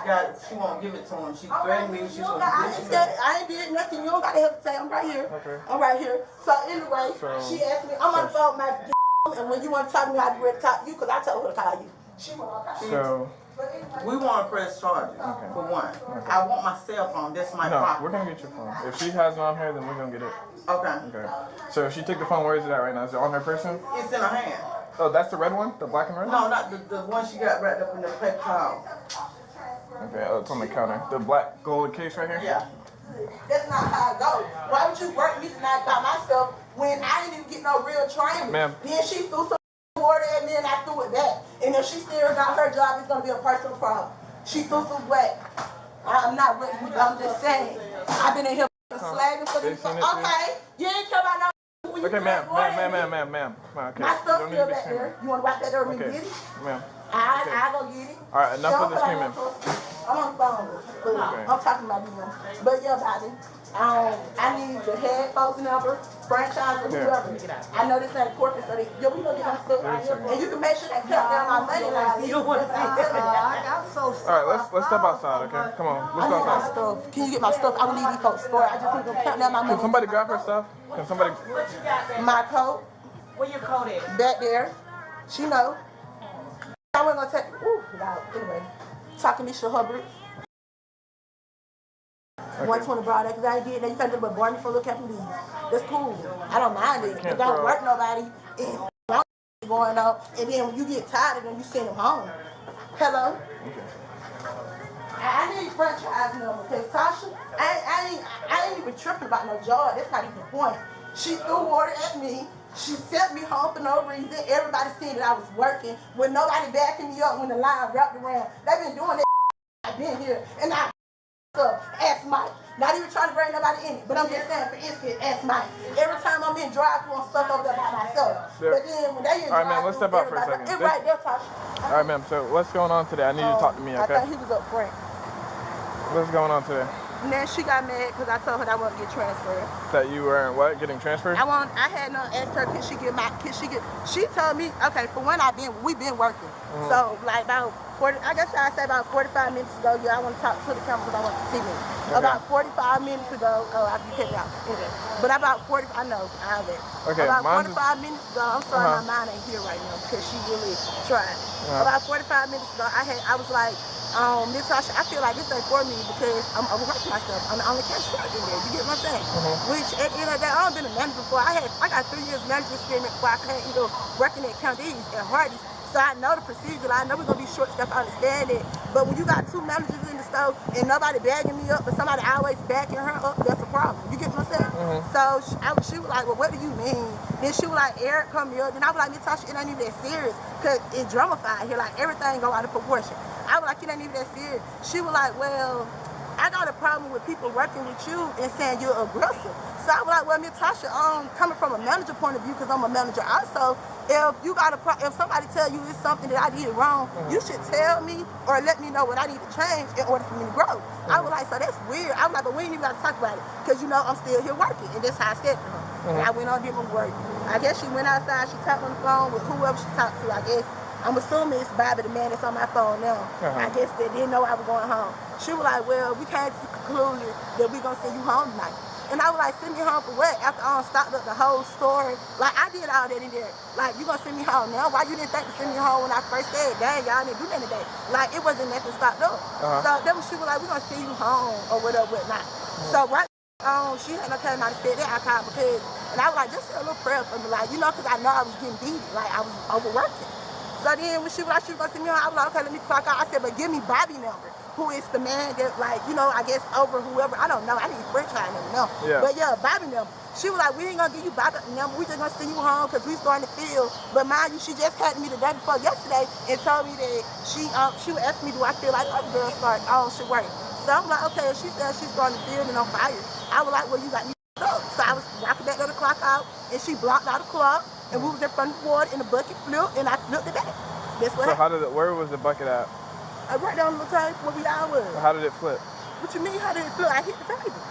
She won't give it to him. She threatened me. She won't give it to me. I ain't did nothing. You don't got to hesitate. I'm right here. Okay. I'm right here. So anyway, she asked me, I'm on the phone with my and when you want to talk to me, I'll be ready to talk to you because I told her to call you. So we want to press charges for one. Okay. I want my cell phone. That's my property. We're gonna get your phone. If she has it on her, then we're gonna get it. Okay. Okay. So if she took the phone, where is it at right now? Is it on her person? It's in her hand. Oh, that's the red one? The black and red? No, not the one she got wrapped up in the paper towel. Okay, it's on the counter. The black gold case right here? Yeah. That's not how it goes. Why would you work me tonight by myself when I didn't even get no real training? Ma'am. Then she threw some water at me and I threw it back. And if she still got her job, it's going to be a personal problem. She threw some whack. I'm not with you. I'm just saying. I've been in here slaving for this. Okay. You ain't care about no. Okay, ma'am. Okay. My stuff's still back there. You want to walk that door and get it? Ma'am. I go get it. All right, enough of the screaming. I'm on the phone. I'm talking about you. But yeah, Bobby. I need the head folks number, franchise, or whoever. I know this ain't corporate, so we gonna get my stuff right here. And you can make sure they cut down my money line. You don't want to see it. I got so All right, let's step outside, okay? Come on, let's go outside. Can you get my stuff? I will leave these folks' store. I just need to count down my money. Can somebody grab her stuff? Can somebody? My coat. Where your coat is? Back there. She know. I wasn't gonna take. Anyway, Takanisha Hubbard. 120 broad because I ain't did that. You can't do but born me for looking at these. That's cool. I don't mind it. It don't work nobody. And going on. And then when you get tired of them, you send them home. Hello? I need franchise number because Tasha, I ain't even tripping about no job. That's not even the point. She threw water at me. She sent me home for no reason. Everybody seen that I was working with nobody backing me up when the line wrapped around. They've been doing that. I've been here and I ask Mike. Not even trying to bring nobody in it, but I'm just saying, for instance, ask Mike. Every time I'm in drive-thru, I'm stuck over there by myself. But then when they in drive-thru, all right, ma'am, let's step out for a second. It's right there, Tasha. All right, ma'am. So what's going on today? I need you to talk to me, okay? I thought he was up front. What's going on today? And then she got mad because I told her that I wanted to get transferred. That you were what? Getting transferred? I had no asked her, she told me, okay, for one, we've been working. So like about 40, I guess I'd say about 45 minutes ago, I want to talk to the camera because I want to see me. Okay. About 45 minutes ago, I can take it out. Anyway. But about 40, I know, I have it. Okay, about 45 minutes ago, I'm sorry my mind ain't here right now because she really tried. About 45 minutes ago, I was like, Miss Tasha, I feel like this ain't for me because I'm overworking myself. I'm the only cashier in there. You get what I'm saying? Which at the end of the day, I've been a manager before. I got 3 years manager experience before I came working at Counties and Hardee's. So I know the procedure. I know we're gonna be short stuff. I understand it. But when you got 2 managers in the store and nobody bagging me up, but somebody always backing her up, that's a problem. You get what I'm saying? So she was like, well, what do you mean? Then she was like, Eric come here. Then I was like, Miss Tasha, it ain't even that serious because it's dramified here. Like everything go out of proportion. I was like, it ain't even that serious. She was like, well, I got a problem with people working with you and saying you're aggressive. So I was like, well, Miss Tasha, coming from a manager point of view, because I'm a manager also, if somebody tell you it's something that I did wrong, you should tell me or let me know what I need to change in order for me to grow. I was like, so that's weird. I was like, but we ain't even got to talk about it because, I'm still here working. And that's how I said to her. And I went on different work. I guess she went outside, she talked on the phone with whoever she talked to, I guess. I'm assuming it's Bobby, the man that's on my phone now. I guess they didn't know I was going home. She was like, well, we came to the conclusion that we're going to send you home tonight. And I was like, send me home for what? After I stocked up the whole store. Like, I did all that in there. Like, you gonna send me home now? Why you didn't think to send me home when I first said, dang, y'all didn't do nothing today? Like, it wasn't nothing stocked up. So then she was like, we're gonna send you home or whatever, whatnot. So right she had no came out and said that I called because, and I was like, just say a little prayer for me, like, you know, because I know I was getting beat, like I was overworking. So then when she was like, she was gonna send me home, I was like, okay, let me clock out. I said, but give me Bobby number, who is the man that, like, you know, I guess over whoever, I don't know, I need French trying to know. Yeah. But yeah, Bobby number. She was like, we ain't gonna give you Bobby number, we just gonna send you home because we starting to feel. But mind you, she just called me the day before yesterday and told me that she was asking me, do I feel like other girls start should work? So I'm like, okay, she said she's starting to feel and on fire. I was like, well, you got me up. So I was walking back there to clock out, and she blocked out the clock, and we was in front of the water, and the bucket flipped, and I flipped it back. That's what happened. Where was the bucket at? Right down the table where we all was. So how did it flip? What you mean, how did it flip? I hit the table.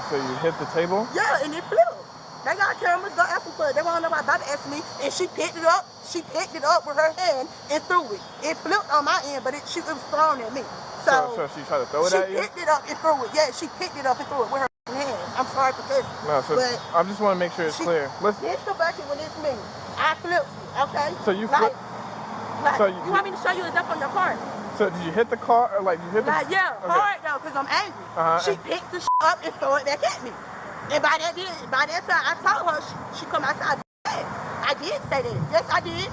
So you hit the table? Yeah, and it flipped. They got cameras, don't ask me for it. They won't know about to ask me, and she picked it up. She picked it up with her hand and threw it. It flipped on my end, but it was thrown at me. So she tried to throw it at you? She picked it up and threw it. Yeah, she picked it up and threw it with her hand. I'm sorry for this. No, so but I just want to make sure it's clear. Listen. This the bucket when it's me. I flipped it, okay? So you flipped? Like, so you want me to show you it's up on your car? So did you hit the car or like you hit the? Like, yeah, hard though, because I'm angry. She picked the up and threw it back at me. And by that time, I told her she come outside. I did say that. Yes, I did.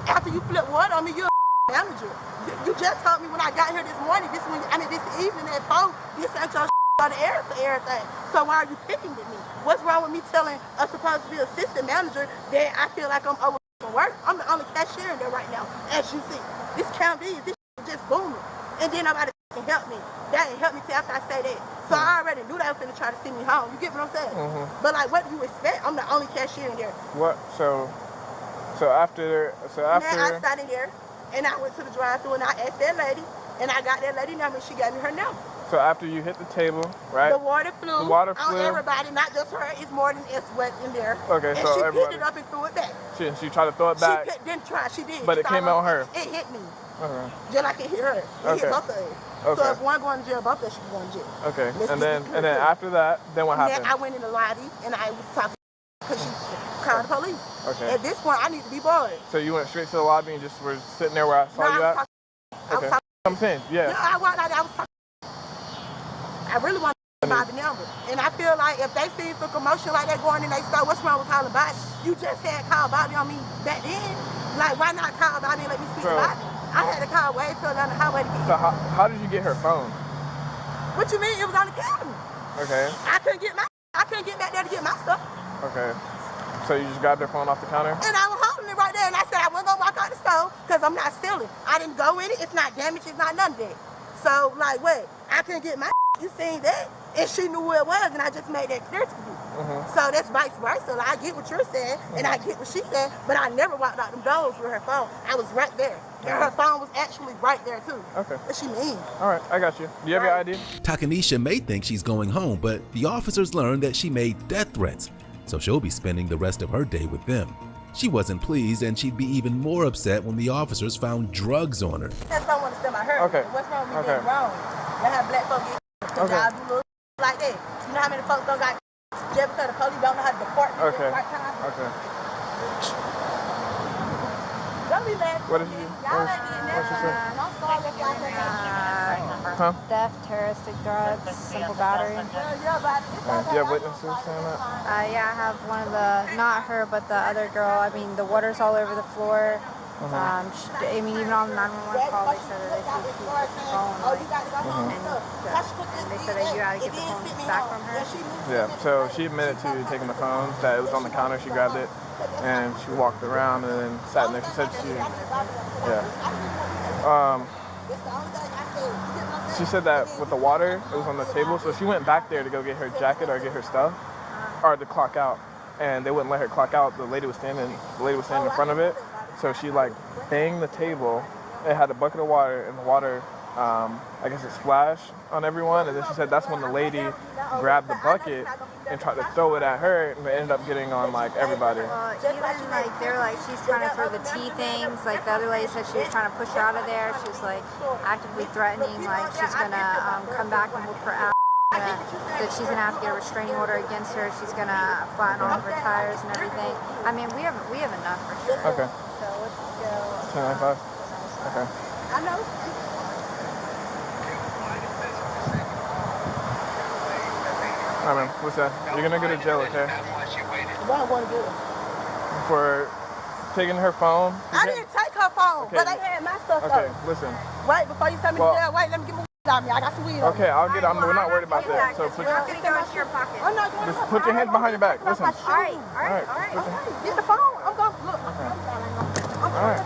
After you flip water on me, you're a manager. You just told me when I got here this morning, this evening at 4, this ain't your on the air for everything. So why are you picking with me? What's wrong with me telling a supposed to be assistant manager that I feel like I'm over work? I'm the only cashier in there right now. As you see, this can't be. This just booming. And then nobody can help me. That ain't help me till after I say that. So I already knew they were finna try to send me home. You get what I'm saying? But like, what do you expect? I'm the only cashier in there. What? So after. And then I sat in there, and I went to the drive-thru, and I asked that lady, and I got that lady number, and she gave me her number. So after you hit the table, right? The water flew. On everybody, not just her. It's more than it's wet in there. Okay, and so she everybody. Picked it up and threw it back. She tried to throw it back. She didn't try. She did. But it came on her. It hit me. Okay. Just like it hit her. It hit both of us. Okay. So if one going to jail, both of us should be going to jail. Okay. And then after that, then what happened? Then I went in the lobby and I was talking because she called the police. Okay. At this point, I need to be bored. So you went straight to the lobby and just were sitting there where I saw you at? Okay. I'm saying, yeah. I walked out there, I was talking. I really want to buy the number. And I feel like if they see some commotion like that going in, they start, what's wrong with calling Bobby? You just had called Bobby on me back then. Like, why not call Bobby and let me speak to Bobby? I had to call way to another highway to get So how did you get her phone? What you mean? It was on the camera. Okay. I couldn't get back there to get my stuff. Okay. So you just grabbed her phone off the counter? And I was holding it right there, and I said I wasn't gonna walk out the store because I'm not stealing. I didn't go in it. It's not damaged. It's not none of that. So like, what? I couldn't get my. You seen that? And she knew who it was, and I just made that clear to you. So that's vice versa. Like, I get what you're saying, and I get what she said, but I never walked out them doors with her phone. I was right there. And her phone was actually right there, too. Okay. What she mean? All right, I got you. Do you have your ID? Takanisha may think she's going home, but the officers learned that she made death threats, so she'll be spending the rest of her day with them. She wasn't pleased, and she'd be even more upset when the officers found drugs on her. That's what I want to say about her. Okay. What's wrong with me being wrong? Y'all have black folks get because y'all do little like that. You know how many folks don't got just because the police don't know how to deport people at the right time? Okay. Don't be mad. What did you? Y'all ain't getting that. Don't start with y'all. Theft, terroristic drugs, simple battery. Do you have witnesses saying that? Yeah, I have one of the, not her, but the other girl. I mean, the water's all over the floor. I mean, even on the 911 call, they said that they should keep the phone, and they said that you gotta get the phone back from her. Yeah, so she admitted to taking the phone, that it was on the counter, she grabbed it, and she walked around and then sat in there. She said she said that with the water, it was on the table, so she went back there to go get her jacket or get her stuff, or to clock out, and they wouldn't let her clock out. The lady was standing in front of it, so she like banged the table. It had a bucket of water, and the water, I guess it splashed on everyone, and then she said that's when the lady grabbed the bucket and tried to throw it at her, and it ended up getting on like everybody. Even like they were like, she's trying to throw the tea things. Like the other lady said, she was trying to push her out of there. She was like actively threatening, like she's gonna come back and whoop her ass. she's gonna have to get a restraining order against her. She's gonna flatten all of her tires and everything. I mean, we have enough for sure. Okay. So let's go. 1095. Okay. I know. Alright, man. What's that? You're gonna go to jail, okay? What I want to do? For taking her phone. I didn't take her phone, Okay. but they had my stuff Okay, though. listen. Wait, before you tell me Well- to jail, wait, let me get my weed out me. I got some weed on me. Okay, I'll get it. We're not worried about that. So put, We're not gonna go into your pocket. I'm not going just put your hands behind your back. Listen. Alright. Get the phone. I'm going to look. Alright.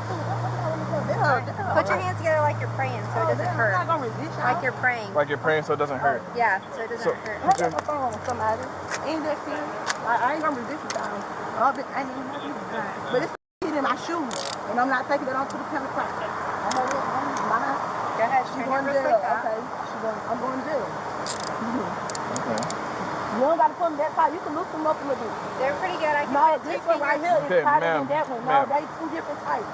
Put your hands together like you're praying so it doesn't hurt. I'm not going to resist y'all. Like you're praying. Like you're praying so it doesn't hurt. Yeah, so it doesn't hurt. I got my phone on somebody. Ain't that serious? I ain't going to resist y'all. I ain't even nothing. But it's in my shoes, and I'm not taking it onto the penalty crack. I'm mine. Go ahead, She's going to jail. Okay. I'm going to jail. Okay. You don't got to put them that tight. You can loosen them up a little bit. They're pretty good. I can No, fit this two one right here is Okay, tighter ma'am, than that one. No, ma'am. they two different types.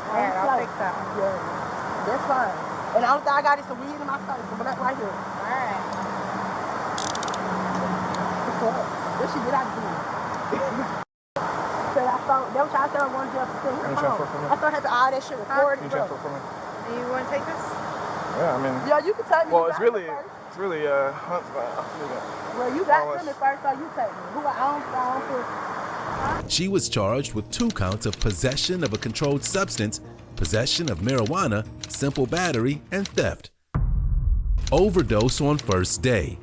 There, I'll fix that one. Yeah, that's fine. And the only thing I got is some weed in my face, but that's right here. Alright. What she did I do? So I thought, that was I said I wanted to just sing her Can you transfer for me? I thought I had to all that shit recorded. Can you transfer for me? Do you want to take this? Yeah, I mean. Yeah, you can take me. Well, You it's got really, it first. it's really Hunt's. I'll do that. Well, you got to me first, so you take me. Who I don't feel. She was charged with 2 counts of possession of a controlled substance, possession of marijuana, simple battery, and theft. Overdose on first day.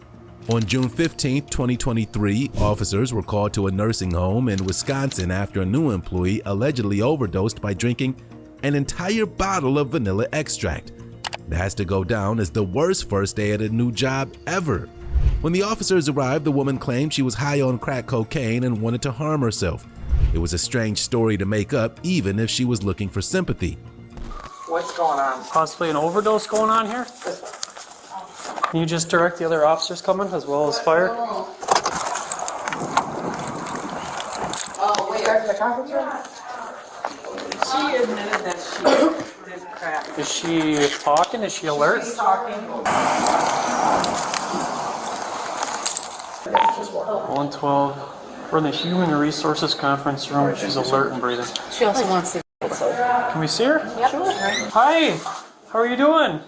On June 15, 2023, officers were called to a nursing home in Wisconsin after a new employee allegedly overdosed by drinking an entire bottle of vanilla extract. It has to go down as the worst first day at a new job ever. When the officers arrived, the woman claimed she was high on crack cocaine and wanted to harm herself. It was a strange story to make up, even if she was looking for sympathy. What's going on? Possibly an overdose going on here? Can you just direct the other officers coming as well as fire? Oh, wait, are the conference room? She admitted that she did crack. Is she talking? Is she alert? She's talking. 112. We're in the Human Resources Conference Room. She's alert and breathing. She also wants to. Can we see her? Yep. Hi. How are you doing?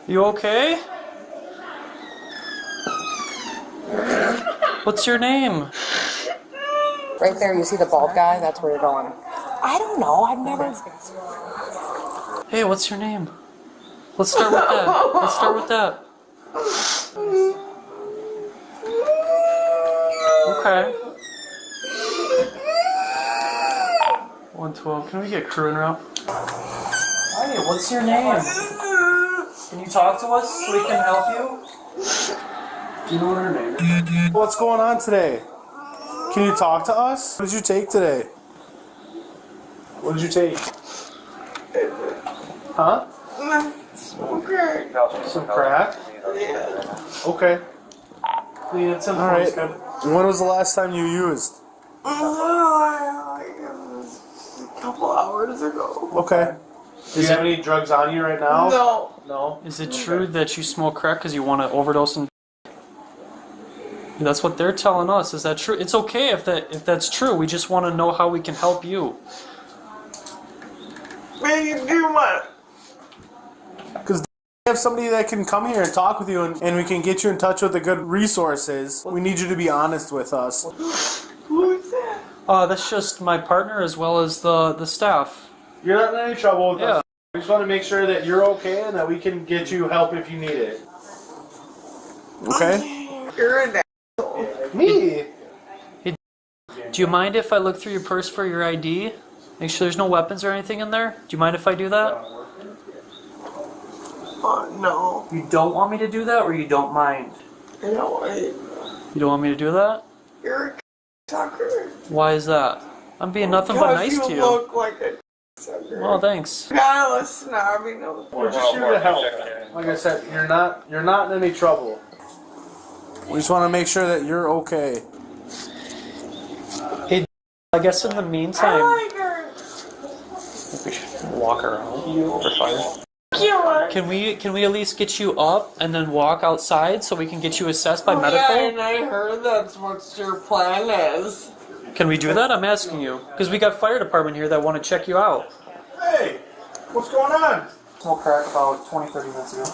You okay? What's your name? Right there, you see the bald guy? That's where you're going. I don't know. I've never. Hey, what's your name? Let's start with that. Let's start with that. Okay. 112. Can we get crew in route? Hi, what's your name? Can you talk to us so we can help you? Do you know what her name is? What's going on today? Can you talk to us? What did you take today? What did you take? Huh? Some crack. Some crack? Yeah. Okay. Yeah, it's Alright. When was the last time you used? A couple hours ago. Okay. Do you have any drugs on you right now? No. No? Is it true that you smoke crack because you want to overdose and... That's what they're telling us. Is that true? It's okay if that's true. We just want to know how we can help you. What you do what? Because we have somebody that can come here and talk with you and we can get you in touch with the good resources. We need you to be honest with us. Who's that? That's just my partner as well as the staff. You're not in any trouble with Yeah. us. We just want to make sure that you're okay and that we can get you help if you need it. Okay? You're an asshole. Me? Hey, do you mind if I look through your purse for your ID? Make sure there's no weapons or anything in there? Do you mind if I do that? No. You don't want me to do that, or you don't mind? No, You don't want me to do that? you're a sucker. Why is that? I'm being nothing but nice to you you. look like a sucker. Well, thanks. Kind of a snobby nose. We're just here to help. Like I said, you're not in any trouble. We just want to make sure that you're okay. Hey, I guess in the meantime, I like her. we should walk her out for fire. Can we at least get you up and then walk outside so we can get you assessed by medical? Yeah, and I heard that's what your plan is. Can we do that? I'm asking you. Because we got fire department here that want to check you out. Hey, what's going on? Smoked crack about 20-30 minutes ago.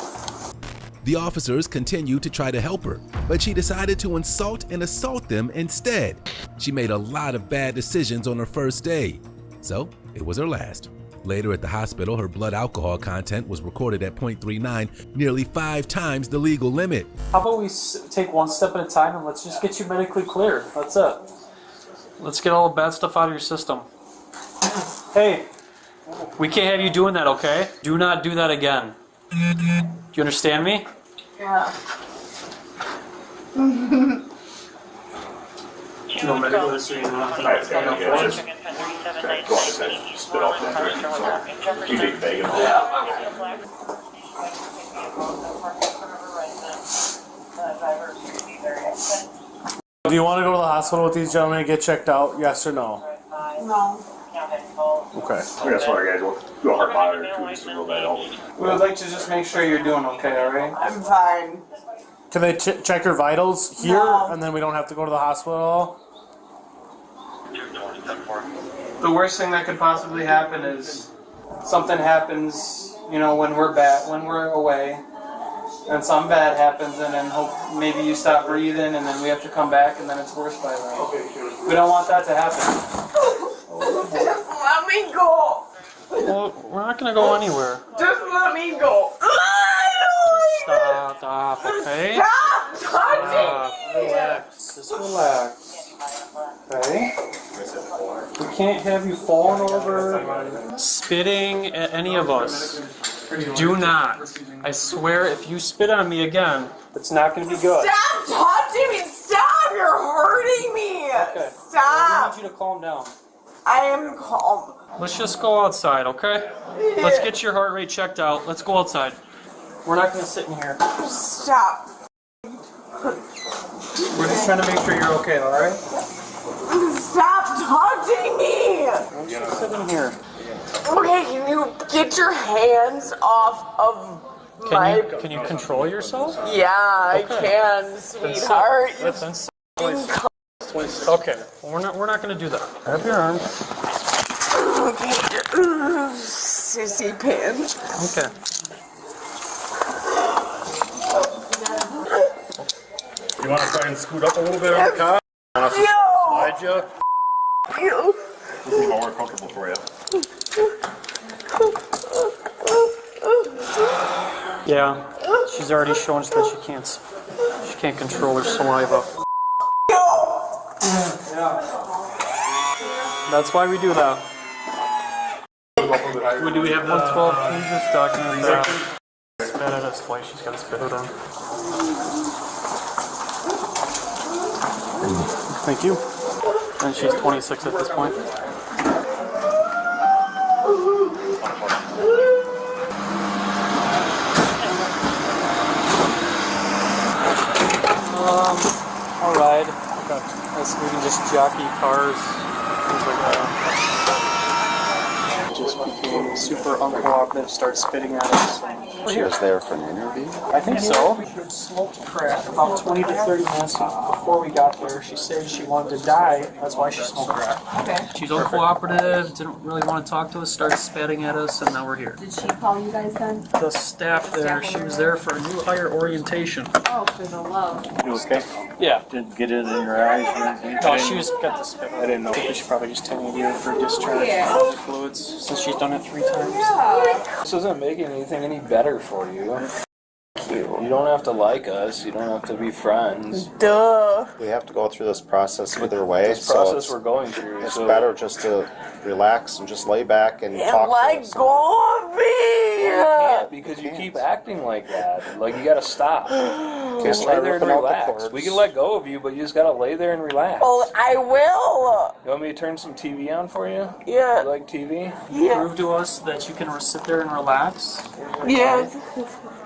The officers continued to try to help her, but she decided to insult and assault them instead. She made a lot of bad decisions on her first day, so it was her last. Later at the hospital, her blood alcohol content was recorded at 0.39, nearly 5 times the legal limit. How about we take one step at a time and let's just get you medically cleared. That's it. Let's get all the bad stuff out of your system. Hey, we can't have you doing that, okay? Do not do that again. Do you understand me? Yeah. You know, medical history and nothing. Go on, spit off that. You need bag and Do you want to go to the hospital with these gentlemen and get checked out? Yes or no? No. Okay. I guess one guys will do a heart monitor too, just to go bad. We would like to just make sure you're doing okay, alright? I'm fine. Can they check your vitals here, and then we don't have to go to the hospital? The worst thing that could possibly happen is something happens, you know, when we're away, and something bad happens, and then maybe you stop breathing, and then we have to come back, and then it's worse by then. We don't want that to happen. Just let me go. Well, we're not gonna go anywhere. Just let me go. Stop, okay? Stop touching me. Relax, just relax. Okay? We can't have you falling over, spitting at any of us. Do not. I swear, if you spit on me again, it's not going to be good. Stop touching me. Stop. You're hurting me. Okay. Stop. I need you to calm down. I am calm. Let's just go outside, okay? Let's get your heart rate checked out. Let's go outside. We're not going to sit in here. Stop. We're just trying to make sure you're okay, alright? Stop touching me. Let's just sit in here. Okay, can you get your hands off of my... Can you control yourself? Yeah, I Okay. can, sweetheart. Okay, well, we're not going to do that. Grab your arm. Okay. Sissy pants. Okay. You want to try and scoot up a little bit on the car? Want us to slide you? This is more comfortable for you. Yeah, she's already shown us that she can't control her saliva. That's why we do that. Do we have 112? Can you just document that? Spit at us twice. She's got to spit it on. Thank you. And she's 26 at this point. Alright. Okay. Yes, we can just jockey cars. Things like that. Just became super uncooperative, started spitting at us. She was there for an interview? I think so. Smoked crack about 20 to 30 minutes before we got there. She said she wanted to die. That's why she smoked crack. Okay. She's uncooperative, didn't really want to talk to us, started spitting at us, and now we're here. Did she call you guys then? The staff there, she was there for a new hire orientation. Oh, for the love. You okay? Yeah. Didn't get it in your eyes or anything? No, she was got the spit. I didn't know. I think we should probably just take you for discharge Yeah. of fluids since she's done it 3 times. This doesn't make anything any better for you. You don't have to like us. You don't have to be friends. Duh. We have to go through this process either way. This process so we're going through. It's so better just to relax and just lay back and And talk to let us. go of me. You can't because you keep acting like that. Like you gotta stop. Just lay there and relax. We can let go of you, but you just gotta lay there and relax. Oh, I will. You want me to turn some TV on for you? Yeah. You like TV? Prove to us that you can sit there and relax. Yes.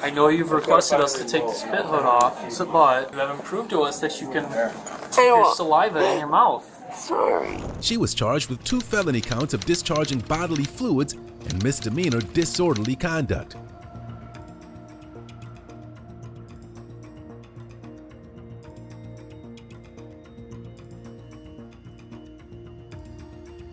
I know you've requested us to take the spit hood off, but you haven't proved to us that you can keep your saliva in your mouth. Sorry. She was charged with 2 felony counts of discharging bodily fluids and misdemeanor disorderly conduct.